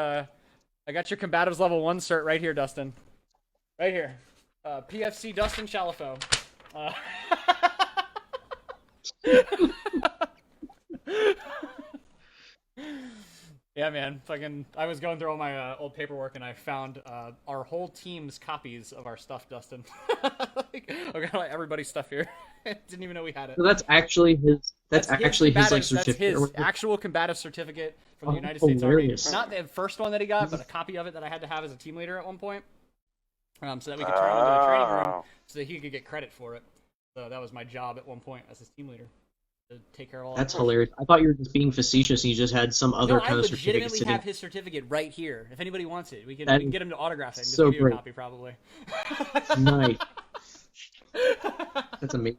S2: combatives level 1 cert right here, Dustin. Right here. PFC Dustin Chalifo. Yeah, man. I was going through all my old paperwork and I found our whole team's copies of our stuff, Dustin. I got like everybody's stuff here. Didn't even know we had it.
S1: So that's actually his. That's actually his like certificate.
S2: That's his actual combative certificet from the United States
S1: hilarious.
S2: Army. Not the first one that he got, but a copy of it that I had to have as a team leader at one point, so that we could turn it into a training room, so that he could get credit for it. So that was my job at one point as his team leader. To take care of all
S1: That's
S2: that.
S1: hilarious. I thought you were just being facetious and you just had some other kind of certificate.
S2: I legitimately have his certificate right here. If anybody wants it, we can get him to autograph it and just
S1: so
S2: give you a
S1: great.
S2: copy, probably.
S1: Nice. That's amazing.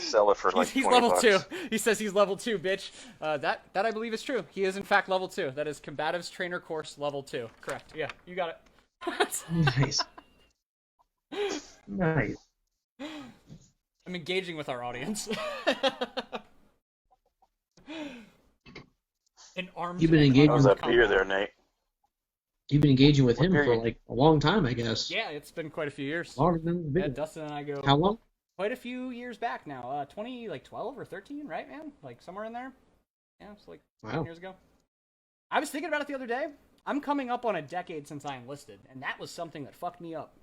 S3: Sell it for like
S2: He's
S3: 20
S2: level
S3: bucks.
S2: 2. He says he's level 2, bitch. That I believe is true. He is in fact level 2. That is Combatives Trainer Course level 2. Correct. Yeah, you got it.
S1: Nice. Nice.
S2: I'm engaging with our audience. An armed
S1: You've been engaging
S3: How's
S1: with
S3: that beer there, Nate?
S1: You've been engaging with him
S3: What
S1: for
S3: period?
S1: like a long time, I guess.
S2: Yeah, it's been quite a few years.
S1: Longer than it's
S2: Yeah,
S1: been.
S2: Dustin and I go
S1: How long?
S2: quite a few years back now. 12 or 13, right, man? Like somewhere in there. Yeah, it's like 10 years ago. I was thinking about it the other day. I'm coming up on a decade since I enlisted, and that was something that fucked me up.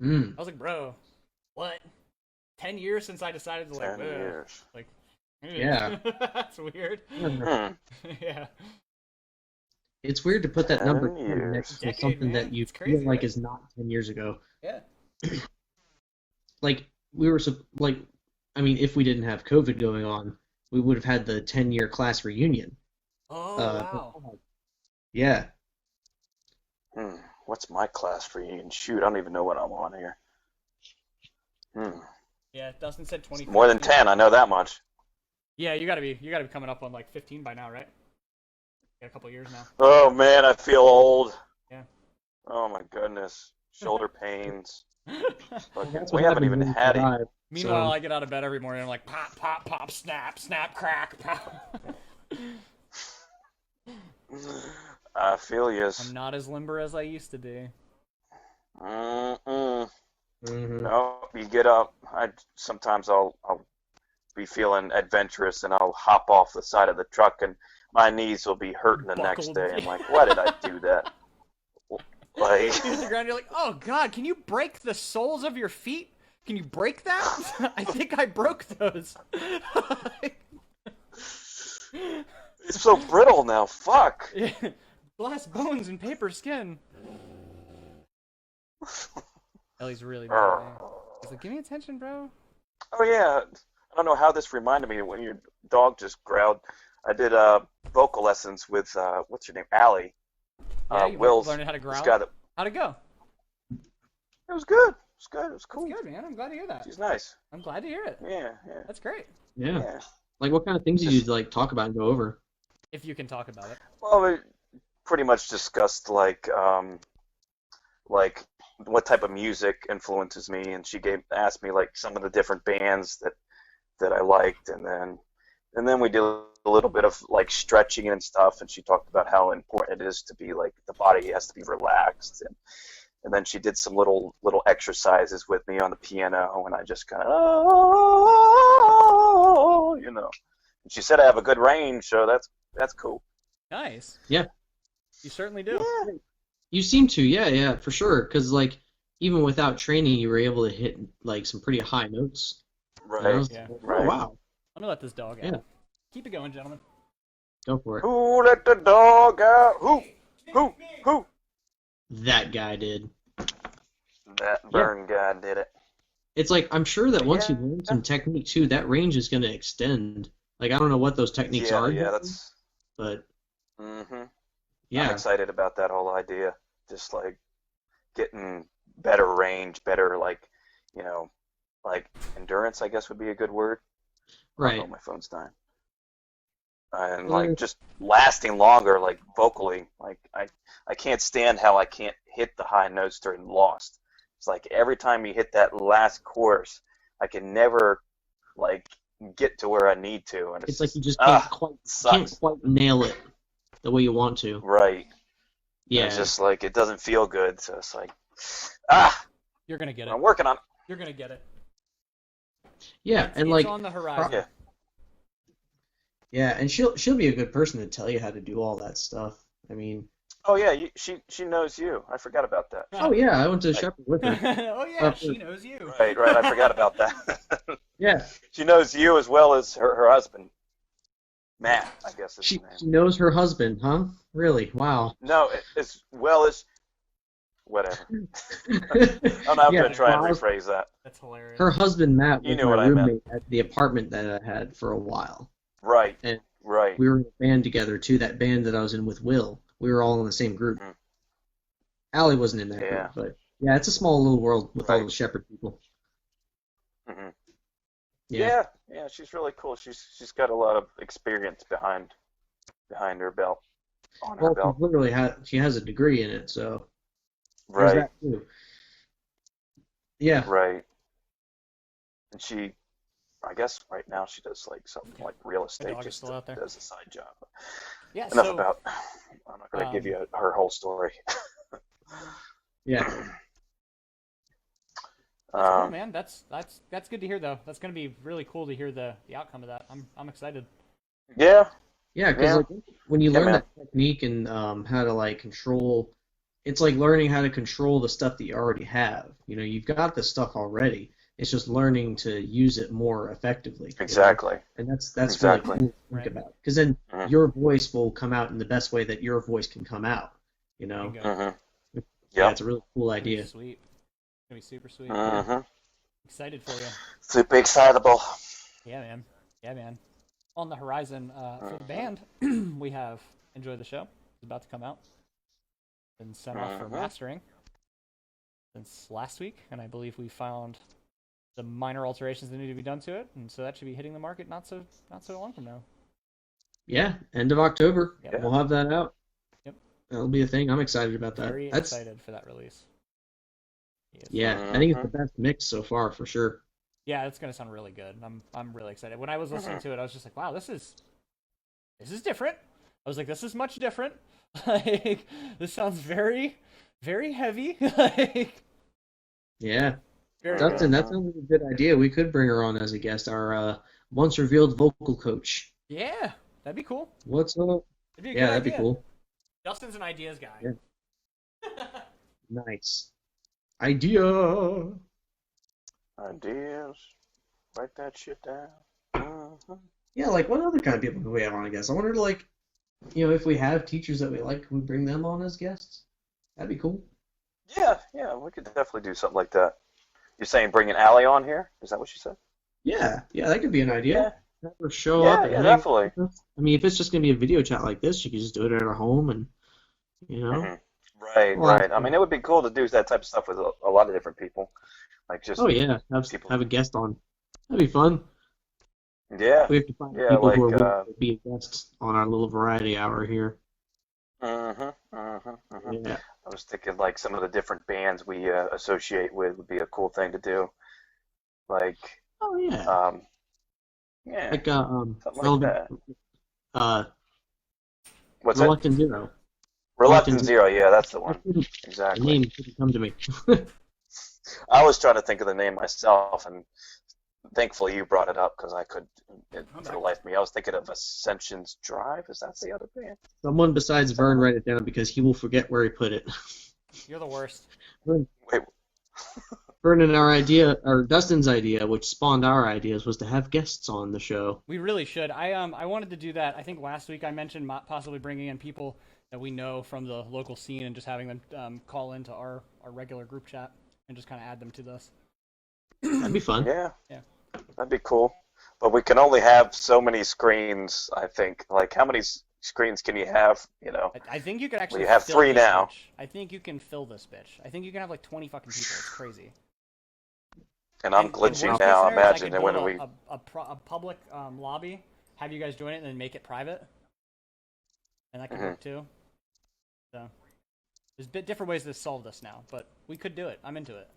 S1: Mm.
S2: I was like, bro, what? 10 years since I decided to
S3: 10 years.
S2: like,
S1: Yeah.
S2: that's weird.
S3: Hmm.
S2: Yeah.
S1: It's weird to put that
S3: 10
S1: number
S3: years.
S1: next to
S2: Decade,
S1: something
S2: man.
S1: that you
S2: It's crazy,
S1: feel like
S2: right?
S1: is not 10 years ago.
S2: Yeah.
S1: Like, if we didn't have COVID going on, we would have had the 10-year class reunion.
S2: Oh, wow.
S1: Yeah.
S3: What's my class for you? Shoot, I don't even know what I'm on here.
S2: Yeah, Dustin said 20.
S3: More than 10, I know that much.
S2: Yeah, you gotta be coming up on like 15 by now, right? Got a couple years now.
S3: Oh man, I feel old.
S2: Yeah.
S3: Oh my goodness. Shoulder pains.
S1: That's
S3: We
S1: what
S3: haven't
S1: happens
S3: even
S1: when you
S3: had it.
S1: survive.
S2: Meanwhile,
S1: So-
S2: I get out of bed every morning. I'm like, pop, pop, pop, snap, snap, crack, pop.
S3: I feel you.
S2: I'm not as limber as I used to be.
S3: Mm-mm.
S1: Mhm.
S3: No, you get up. Sometimes I'll be feeling adventurous and I'll hop off the side of the truck and my knees will be hurting the next
S2: Buckled.
S3: day. I'm like, why did I do that? Like,
S2: You hit the ground, you're like, oh god, can you break the soles of your feet? Can you break that? I think I broke those.
S3: it's so brittle now. Fuck.
S2: Glass bones and paper skin. Ellie's really mad. Man. He's like, give me attention, bro.
S3: Oh yeah, I don't know how this reminded me when your dog just growled. I did vocal lessons with what's her name, Allie.
S2: Yeah, you
S3: Will's
S2: learning how to growl.
S3: this guy that,
S2: How'd it go?
S3: it was good. It was good. It was cool.
S2: Good, man. I'm glad to hear that.
S3: She's nice.
S2: I'm glad to hear it.
S3: Yeah.
S2: That's great.
S1: Yeah.
S3: Yeah.
S1: Like, what kind of things did you like talk about and go over?
S2: If you can talk about it.
S3: Well, we pretty much discussed like what type of music influences me, and she asked me like some of the different bands that I liked, and then And then we did a little bit of like stretching and stuff, and she talked about how important it is to be like the body has to be relaxed, and then she did some little exercises with me on the piano, and I just kind of And she said I have a good range, so that's cool.
S2: Nice.
S1: Yeah.
S2: You certainly do.
S3: Yeah.
S1: You seem to, yeah, for sure. Because like even without training, you were able to hit like some pretty high notes.
S3: Right.
S2: Yeah.
S1: Oh,
S3: Right.
S1: wow.
S2: Let me let this dog out.
S1: Yeah.
S2: Keep it going, gentlemen.
S1: Go for it.
S3: Who let the dog out? Who?
S1: That guy did.
S3: That burn guy did it.
S1: It's like I'm sure that once you
S3: Yeah.
S1: learn some technique too, that range is going to extend. Like I don't know what those techniques are,
S3: Yeah, that's.
S1: but
S3: I'm
S1: yeah,
S3: excited about that whole idea. Just like getting better range, better like like endurance, I guess would be a good word.
S1: right.
S3: Oh, my phone's dying. And
S1: Well,
S3: like just lasting longer, like vocally. Like I can't stand how I can't hit the high notes during Lost. It's like every time you hit that last chorus, I can never like get to where I need to, and
S1: It's like you just can't quite
S3: sucks.
S1: nail it the way you want to.
S3: Right.
S1: Yeah.
S3: It's just like it doesn't feel good, so it's like
S2: You're gonna get it.
S3: I'm working on it.
S2: You're gonna get it.
S1: Yeah,
S2: It's
S1: and like
S2: on the horizon.
S3: Yeah.
S1: yeah, and she'll be a good person to tell you how to do all that stuff. I mean,
S3: Oh yeah, she knows you. I forgot about that.
S1: oh yeah, I went to Shepherd with her.
S2: Oh yeah, she knows you.
S3: Right, I forgot about that.
S1: Yeah,
S3: She knows you as well as her husband, Matt, I guess is
S1: she
S3: his name.
S1: knows her husband, huh? Really? Wow.
S3: No, as well as whatever. I'm not
S1: Yeah,
S3: gonna try and
S1: well,
S3: rephrase that.
S2: That's hilarious.
S1: her husband Matt
S3: You
S1: was
S3: knew
S1: my
S3: what I meant.
S1: roommate at the apartment that I had for a while.
S3: Right,
S1: And
S3: right.
S1: we were in a band together too. That band that I was in with Will, we were all in the same group.
S3: Mhm.
S1: Allie wasn't in that
S3: Yeah.
S1: group, but yeah, it's a small little world with all
S3: Right.
S1: the Shepherd people.
S3: hmm
S1: Yeah.
S3: Yeah, she's really cool. She's got a lot of experience behind her belt, on her
S1: Well,
S3: belt.
S1: she has a degree in it, so there's
S3: Right,
S1: that too. Yeah.
S3: right. And she, I guess right now she does like something like real estate,
S2: dog is
S3: just
S2: still out there.
S3: as a side job.
S2: Yeah.
S3: Enough
S2: So
S3: about. I'm not gonna give you her whole story.
S1: Yeah.
S2: that's cool, man. That's good to hear, though. That's gonna be really cool to hear the outcome of that. I'm excited.
S3: Yeah,
S1: Yeah, because
S3: Yeah.
S1: like when you
S3: Yeah,
S1: learn
S3: man.
S1: that technique and how to like control, it's like learning how to control the stuff that you already have. You know, you've got the stuff already. It's just learning to use it more effectively. You know?
S3: exactly.
S1: And that's
S3: Exactly.
S1: really cool to think
S2: Right.
S1: about. Because then
S3: Mhm.
S1: your voice will come out in the best way that your voice can come out. You know?
S2: Bingo.
S3: Mm-hmm.
S1: Yeah,
S3: Yep.
S1: it's a really cool idea.
S2: Sweet. It's gonna be super sweet.
S3: Mm-hmm.
S2: Excited for you.
S3: Super excitable.
S2: Yeah, man. Yeah, man. On the horizon for the band, we have Enjoy the Show. It's about to come out. Been sent off for mastering since last week, and I believe we found the minor alterations that need to be done to it, and so that should be hitting the market not so long from now.
S1: Yeah, end of October.
S2: Yep.
S1: We'll have that out.
S2: Yep.
S1: That'll be a thing. I'm excited about that.
S2: Very
S1: That's
S2: excited for that release. Yes.
S1: yeah, I think it's the best mix so far for sure.
S2: Yeah, it's gonna sound really good. I'm really excited. When I was listening to it, I was just like, wow, this is different. I was like, this is much different. Like, this sounds very, very heavy. Like,
S1: Yeah.
S2: very
S1: Dustin,
S2: good.
S1: that sounds like a good idea. We could bring her on as a guest, our once revealed vocal coach.
S2: Yeah, that'd be cool.
S1: What's up?
S2: That'd be a
S1: Yeah,
S2: good
S1: that'd be
S2: idea.
S1: cool.
S2: Justin's an ideas guy.
S1: Yeah. Nice. Idea.
S3: Ideas. Write that shit down. Mhm.
S1: Yeah, like what other kind of people can we have on, I guess? I wonder, like, if we have teachers that we like, can we bring them on as guests? That'd be cool.
S3: Yeah, we could definitely do something like that. You're saying bringing Allie on here? Is that what you said?
S1: Yeah, that could be an idea. Have her show
S3: Yeah,
S1: up and
S3: yeah,
S1: hang
S3: definitely.
S1: with us. I mean, if it's just gonna be a video chat like this, she could just do it at her home and,
S3: Mhm. Right,
S1: Well,
S3: right. I mean, it would be cool to do that type of stuff with a lot of different people. Like just
S1: Oh yeah,
S3: people.
S1: have a guest on. That'd be fun.
S3: Yeah.
S1: We have to find
S3: Yeah,
S1: people
S3: like,
S1: who are willing to be guests on our little variety hour here.
S3: Yeah. I was thinking like some of the different bands we associate with would be a cool thing to do. Like,
S1: Oh yeah.
S3: Yeah,
S1: Like
S3: something like
S1: relevant,
S3: that.
S1: uh,
S3: What's it?
S1: Reluctant Zero.
S3: Reluctant Zero. Yeah, that's the
S1: I
S3: one.
S1: couldn't- The
S3: Exactly.
S1: name couldn't come to me.
S3: I was trying to think of the name myself, and thankfully you brought it up because for the life of me, I was thinking of Ascension's Drive. Is that the other band?
S1: Someone besides Vern write it down because he will forget where he put it.
S2: You're the worst.
S1: Vern,
S3: Wait,
S1: and our idea, or Dustin's idea, which spawned our ideas, was to have guests on the show.
S2: We really should. I wanted to do that. I think last week I mentioned possibly bringing in people that we know from the local scene and just having them call into our regular group chat and just kind of add them to this.
S1: That'd be fun.
S3: yeah,
S2: Yeah.
S3: that'd be cool. But we can only have so many screens, I think. Like, how many screens can you have, you know?
S2: I think you could actually
S3: You have
S2: fill
S3: 3
S2: this
S3: now.
S2: bitch. I think you can fill this bitch. I think you can have like 20 fucking people. It's crazy.
S3: And I'm
S2: And
S3: glitching
S2: worst
S3: now.
S2: case scenario is I
S3: Imagine
S2: could
S3: that when
S2: build
S3: we...
S2: a public lobby, have you guys join it, and then make it private, and that could work too. So there's different ways to solve this now, but we could do it. I'm into it.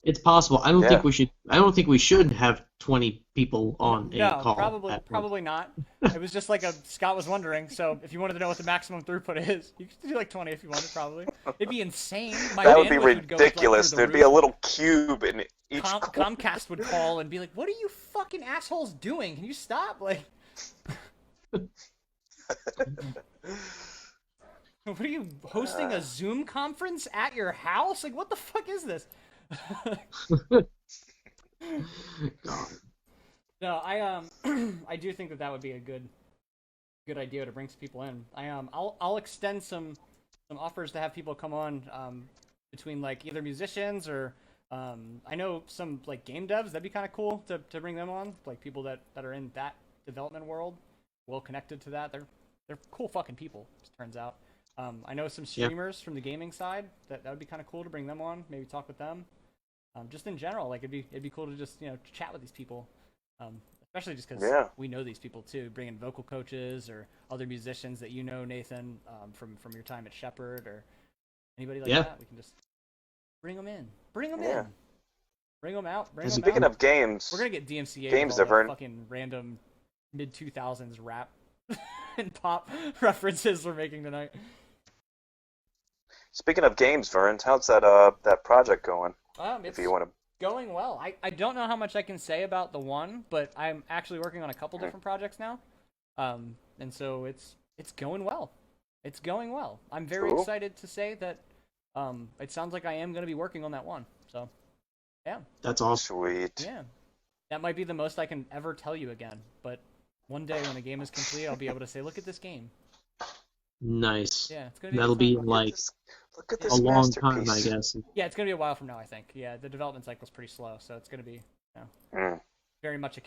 S1: It's possible. I don't
S3: Yeah.
S1: think we should. I don't think we should have 20 people on a
S2: No,
S1: call.
S2: probably not. It was just like Scott was wondering. So if you wanted to know what the maximum throughput is, you could do like 20 if you wanted. Probably it'd be insane. My
S3: That would be
S2: bandwidth would go, like,
S3: ridiculous.
S2: through the
S3: There'd be a
S2: roof.
S3: little cube in each corner.
S2: Comcast would call and be like, "What are you fucking assholes doing? Can you stop?" Like, what are you hosting a Zoom conference at your house? Like, what the fuck is this?
S1: God.
S2: No, I do think that would be a good idea to bring some people in. I'll extend some offers to have people come on between like either musicians or I know some like game devs. That'd be kind of cool to bring them on, like people that are in that development world, well connected to that. They're cool fucking people. It turns out. I know some streamers from the gaming side that would be kind of cool to bring them on. Maybe talk with them. Just in general, like it'd be cool to just chat with these people. Especially just because we know these people too. Bring in vocal coaches or other musicians that you know, Nathan, from your time at Shepherd or anybody like that. We can just bring them in. Bring them in. Bring them out. Bring them
S3: Speaking
S2: out.
S3: of games,
S2: We're gonna get DMCA
S3: games
S2: with all
S3: are
S2: that fucking random mid-2000s rap and pop references we're making tonight.
S3: speaking of games, Vern, how's that that project going?
S2: It's
S3: If you want to,
S2: going well. I don't know how much I can say about the one, but I'm actually working on a couple different projects now. And so it's going well. It's going well. I'm very excited to say that it sounds like I am going to be working on that one. So, yeah.
S1: That's awesome.
S3: sweet.
S2: Yeah. That might be the most I can ever tell you again, but one day when the game is complete, I'll be able to say, "Look at this game."
S1: Nice.
S2: Yeah, it's going to be
S1: That'll be
S2: fun.
S1: like
S3: Look at this
S1: a long
S3: masterpiece.
S1: time, I guess.
S2: Yeah, it's going to be a while from now, I think. Yeah, the development cycle's pretty slow, so it's going to be very much a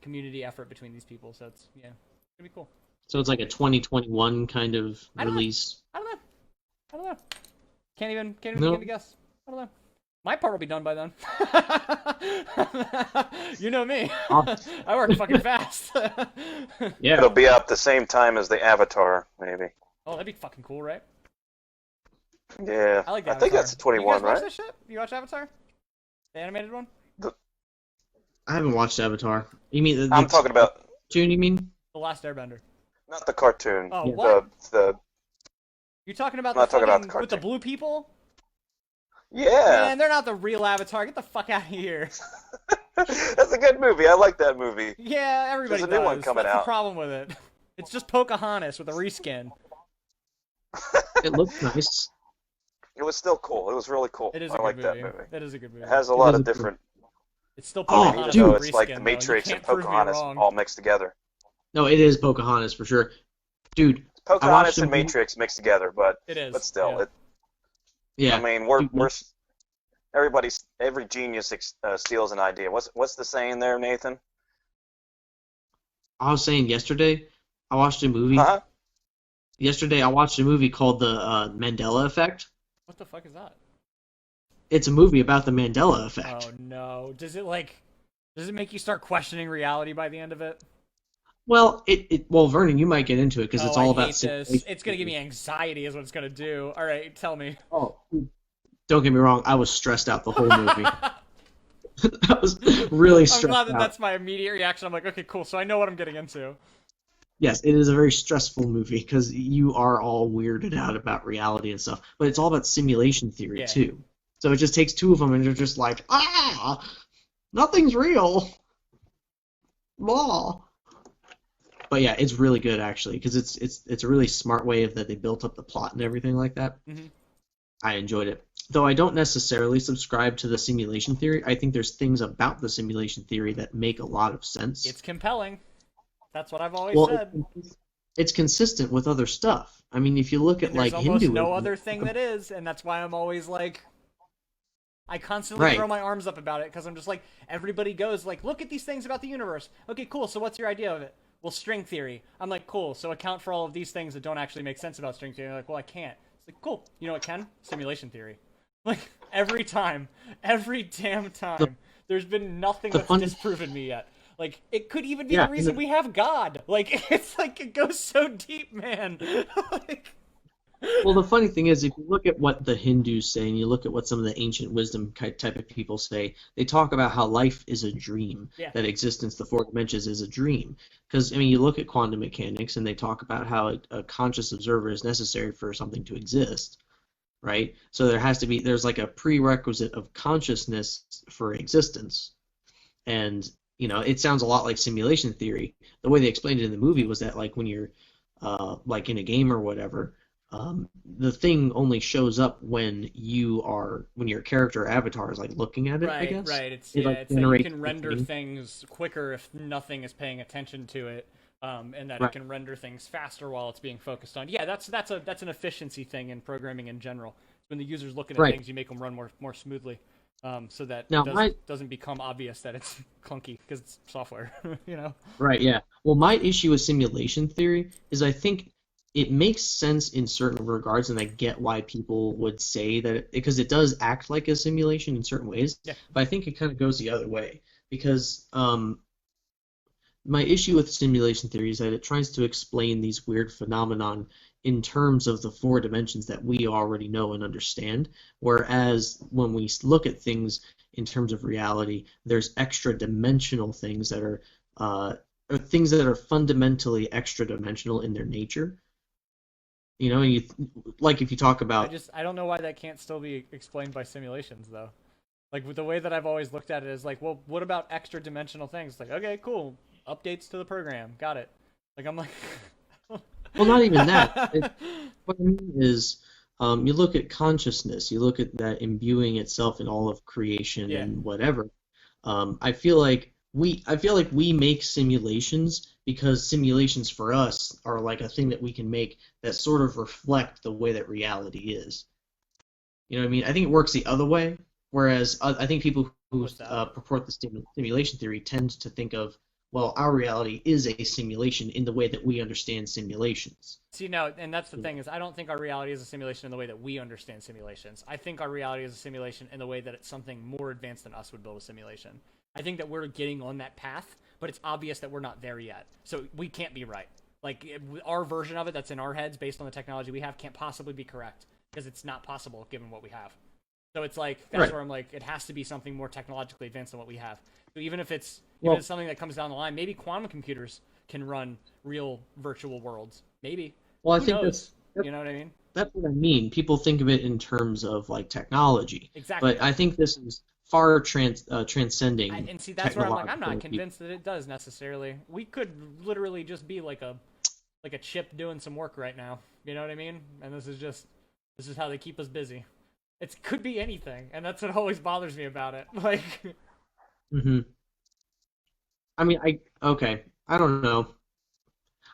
S2: community effort between these people. So it's going to be cool.
S1: So it's like a 2021 kind of release.
S2: I don't know. Can't even
S1: No.
S2: begin to guess. I don't know. My part will be done by then. You know me. I work fucking fast.
S1: Yeah.
S3: It'll be up the same time as the Avatar, maybe.
S2: Oh, that'd be fucking cool, right?
S3: Yeah,
S2: I like the
S3: I think
S2: Avatar.
S3: that's 21,
S2: you guys watch
S3: right?
S2: this shit? You watch Avatar? The animated one?
S1: I haven't watched Avatar. You mean the
S3: I'm talking about
S1: cartoon? You mean?
S2: The Last Airbender.
S3: not the cartoon.
S2: Oh,
S1: Yeah.
S2: what?
S3: The
S2: You're talking about
S3: I'm
S2: the
S3: not talking about
S2: fucking
S3: the
S2: with the
S3: cartoon.
S2: blue people?
S3: yeah,
S2: Man, they're not the real Avatar. Get the fuck out of here.
S3: that's a good movie. I like that movie.
S2: Yeah, everybody
S3: There's a new
S2: does.
S3: one coming
S2: That's
S3: out.
S2: the problem with it. It's just Pocahontas with a reskin.
S1: It looks nice.
S3: It was still cool. It was really cool.
S2: It is
S3: I
S2: a
S3: like
S2: good
S3: that
S2: movie.
S3: movie.
S2: It is a good movie.
S3: It has a
S1: It
S3: lot
S1: is
S3: of
S1: a good-
S3: different.
S2: It's still
S1: Oh,
S2: Pocahontas
S1: dude.
S2: with a
S3: It's like
S2: reskin,
S3: the
S2: though.
S3: Matrix
S2: You
S3: and
S2: can't prove me
S3: Pocahontas
S2: wrong.
S3: all mixed together.
S1: No, it is Pocahontas for sure. Dude,
S3: Pocahontas
S1: the
S3: and
S1: movie-
S3: Matrix mixed together, but
S2: It is.
S3: still,
S2: yeah.
S1: yeah.
S3: I mean, every genius steals an idea. What's the saying there, Nathan?
S1: I was saying yesterday, I watched a movie.
S3: Huh?
S1: Yesterday, I watched a movie called The Mandela Effect.
S2: What the fuck is that?
S1: It's a movie about the Mandela Effect.
S2: Oh no. Does it make you start questioning reality by the end of it?
S1: Well, well, Vernon, you might get into it because it's all
S2: I
S1: about
S2: hate this.
S1: simulation.
S2: It's gonna give me anxiety is what it's gonna do. Alright, tell me.
S1: Oh, don't get me wrong. I was stressed out the whole movie. That was really
S2: I'm
S1: stressful.
S2: glad that that's my immediate reaction. I'm like, okay, cool. So I know what I'm getting into.
S1: Yes, it is a very stressful movie because you are all weirded out about reality and stuff, but it's all about simulation theory too. So it just takes two of them, and they're just like, nothing's real. Blah. But yeah, it's really good actually because it's a really smart way of that they built up the plot and everything like that.
S2: Mm-hmm.
S1: I enjoyed it. Though I don't necessarily subscribe to the simulation theory, I think there's things about the simulation theory that make a lot of sense.
S2: It's compelling. That's what I've always said.
S1: It's consistent with other stuff. I mean, if you look at like Hinduism,
S2: there's almost no other thing that is, and that's why I'm always like, I constantly throw my arms up about it because I'm just like, everybody goes like, look at these things about the universe. Okay, cool. So what's your idea of it? Well, string theory. I'm like, cool. So account for all of these things that don't actually make sense about string theory. They're like, well, I can't. It's like, cool. You know what can? Simulation theory. Like every time, every damn time, there's been nothing that's disproven me yet. Like, it could even be the reason we have God. Like, it's like, it goes so deep, man. Like...
S1: Well, the funny thing is, if you look at what the Hindus say, and you look at what some of the ancient wisdom type of people say, they talk about how life is a dream, that existence, the four dimensions, is a dream. Because, I mean, you look at quantum mechanics, and they talk about how a conscious observer is necessary for something to exist, right? So there's like a prerequisite of consciousness for existence. And... you know, it sounds a lot like simulation theory. The way they explained it in the movie was that, like, when you're, like, in a game or whatever, the thing only shows up when your character avatar is, like, looking at it, I guess.
S2: Right, it's that you can render things quicker if nothing is paying attention to it, and that it can render things faster while it's being focused on. Yeah, that's an efficiency thing in programming in general. When the user's looking at things, you make them run more smoothly. So that it doesn't become obvious that it's clunky because it's software, you know?
S1: Right, yeah. Well, my issue with simulation theory is I think it makes sense in certain regards, and I get why people would say that, because it does act like a simulation in certain ways, but I think it kind of goes the other way, because my issue with simulation theory is that it tries to explain these weird phenomenon in terms of the four dimensions that we already know and understand, whereas when we look at things in terms of reality, there's extra dimensional things that are or things that are fundamentally extra dimensional in their nature. You know, like if you talk about...
S2: I don't know why that can't still be explained by simulations, though. Like, with the way that I've always looked at it is like, well, what about extra dimensional things? Like, okay, cool, updates to the program, got it. Like, I'm like...
S1: Well, not even that. What I mean is, you look at consciousness, you look at that imbuing itself in all of creation and whatever. I feel like we make simulations because simulations for us are like a thing that we can make that sort of reflect the way that reality is. You know what I mean? I think it works the other way. Whereas I think people who purport the simulation theory tend to think of, well, our reality is a simulation in the way that we understand simulations.
S2: See, no, and that's the thing, is I don't think our reality is a simulation in the way that we understand simulations. I think our reality is a simulation in the way that it's something more advanced than us would build a simulation. I think that we're getting on that path, but it's obvious that we're not there yet. So we can't be right. Like, our version of it that's in our heads based on the technology we have can't possibly be correct, because it's not possible given what we have. So it's like, that's where I'm like, it has to be something more technologically advanced than what we have. So even if it's something that comes down the line, maybe quantum computers can run real virtual worlds. Maybe.
S1: Well, I think that's
S2: you know what I mean?
S1: That's what I mean. People think of it in terms of like technology.
S2: Exactly.
S1: But I think this is far transcending.
S2: And see, that's where I'm like, I'm not convinced that it does necessarily. We could literally just be like a chip doing some work right now. You know what I mean? And this is how they keep us busy. It could be anything, and that's what always bothers me about it. Like.
S1: I mean, I don't know.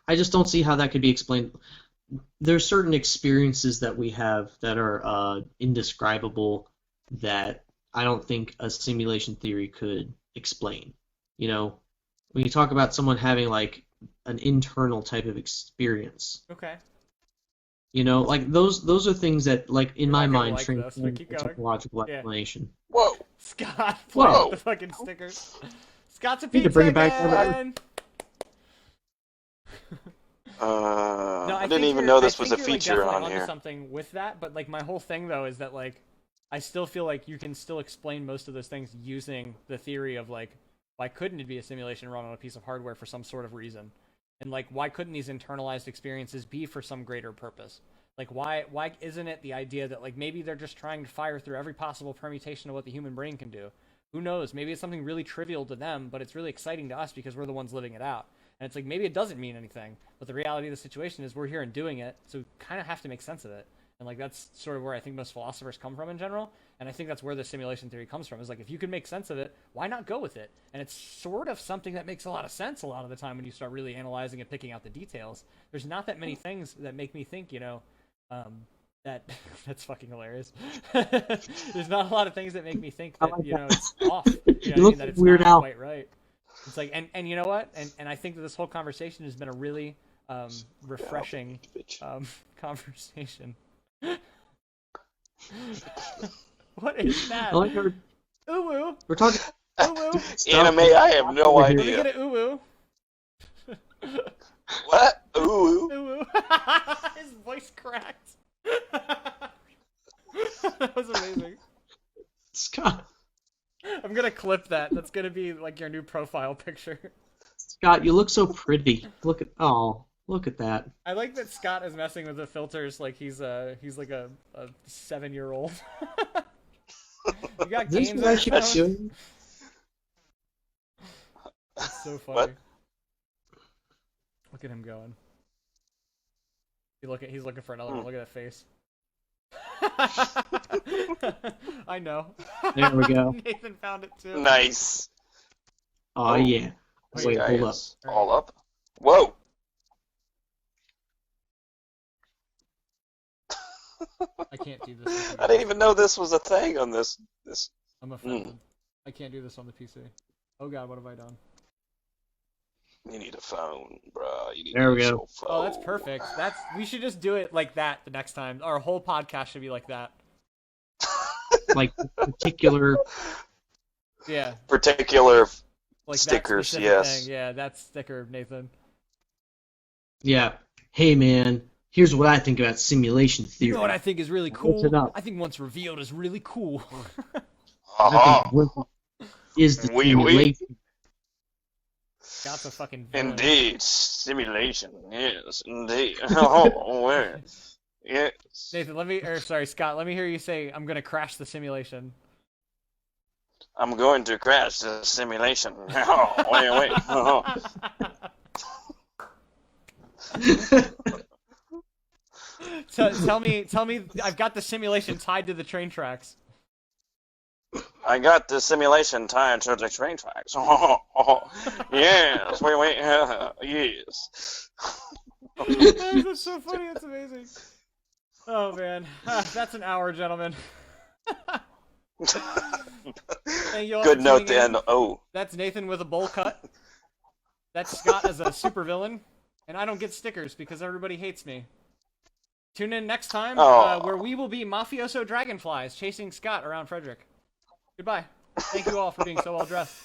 S1: I just don't see how that could be explained. There's certain experiences that we have that are indescribable that I don't think a simulation theory could explain. You know, when you talk about someone having like an internal type of experience.
S2: Okay.
S1: You know, like those are things that, like, in my mind, transcend technological explanation.
S3: Whoa,
S2: Scott, play the fucking stickers. Scott's a pizza
S1: bring it back
S2: again.
S3: I didn't even know this was a feature on here.
S2: Something with that, but like my whole thing though is that like I still feel like you can still explain most of those things using the theory of like, why couldn't it be a simulation run on a piece of hardware for some sort of reason? And like, why couldn't these internalized experiences be for some greater purpose? Like, why isn't it the idea that like maybe they're just trying to fire through every possible permutation of what the human brain can do? Who knows? Maybe it's something really trivial to them, but it's really exciting to us because we're the ones living it out. And it's like, maybe it doesn't mean anything, but the reality of the situation is we're here and doing it, so we kind of have to make sense of it. And like, that's sort of where I think most philosophers come from in general. And I think that's where the simulation theory comes from, is like, if you can make sense of it, why not go with it? And it's sort of something that makes a lot of sense a lot of the time when you start really analyzing and picking out the details. There's not that many things that make me think, you know, that that's fucking hilarious. There's not a lot of things that make me think that, you know, it's off. You know what I mean? That it's
S1: weird
S2: not
S1: out.
S2: Quite right. It's like, and you know what? And I think that this whole conversation has been a really refreshing conversation. What is that?
S1: I like her.
S2: Uwu.
S1: We're talking
S3: Anime, I have no
S1: Over
S2: Let
S1: here.
S2: me
S3: idea.
S2: get an uwu.
S3: What? Ooh.
S2: Uwu. His voice cracked. That was amazing.
S1: Scott.
S2: I'm gonna clip that. That's gonna be like your new profile picture.
S1: Scott, you look so pretty. Look at that.
S2: I like that Scott is messing with the filters like he's like a 7-year-old. You got
S1: This
S2: games
S1: is
S2: on
S1: what
S2: your
S1: I should
S2: phone?
S1: do.
S2: That's so funny.
S3: What?
S2: Look at him going. He's looking for another one. Look at that face. I know.
S1: There we go.
S2: Nathan found it too.
S3: Nice.
S1: Oh yeah.
S3: This
S1: Wait,
S3: guy
S1: hold up.
S3: is all up. Whoa.
S2: I can't do this.
S3: I didn't even know this was a thing on this.
S2: I'm offended. I can't do this on the PC. Oh god, what have I done?
S3: You need a phone, bro. You need
S1: There we
S3: a
S1: go.
S3: phone.
S2: Oh, that's perfect. We should just do it like that the next time. Our whole podcast should be like that.
S1: Like particular.
S2: Yeah.
S3: Particular
S2: Like
S3: stickers,
S2: that specific
S3: yes.
S2: thing. Yeah, that sticker, Nathan.
S1: Yeah. Hey man, here's what I think about simulation theory.
S2: You know what I think is really
S1: What's
S2: cool?
S1: it up?
S2: I think once revealed is really cool.
S1: I
S3: Uh-huh.
S1: think what is the
S3: Oui, oui.
S1: simulation?
S2: Got the fucking villain.
S3: Indeed, simulation. Yes, indeed. Oh, where? Yes.
S2: Nathan, Scott, let me hear you say, I'm gonna crash the simulation.
S3: I'm going to crash the simulation. Oh, wait. Oh.
S2: Tell me, I've got the simulation tied to the train tracks.
S3: I got the simulation tied to the train tracks. Yes, wait, yes.
S2: That's so funny, that's amazing. Oh man, that's an hour, gentlemen. Thank you all
S3: Good
S2: for
S3: note
S2: tuning
S3: to
S2: in.
S3: end. Oh,
S2: That's Nathan with a bowl cut. That's Scott as a supervillain. And I don't get stickers because everybody hates me. Tune in next time where we will be mafioso dragonflies chasing Scott around Frederick. Goodbye. Thank you all for being so well dressed.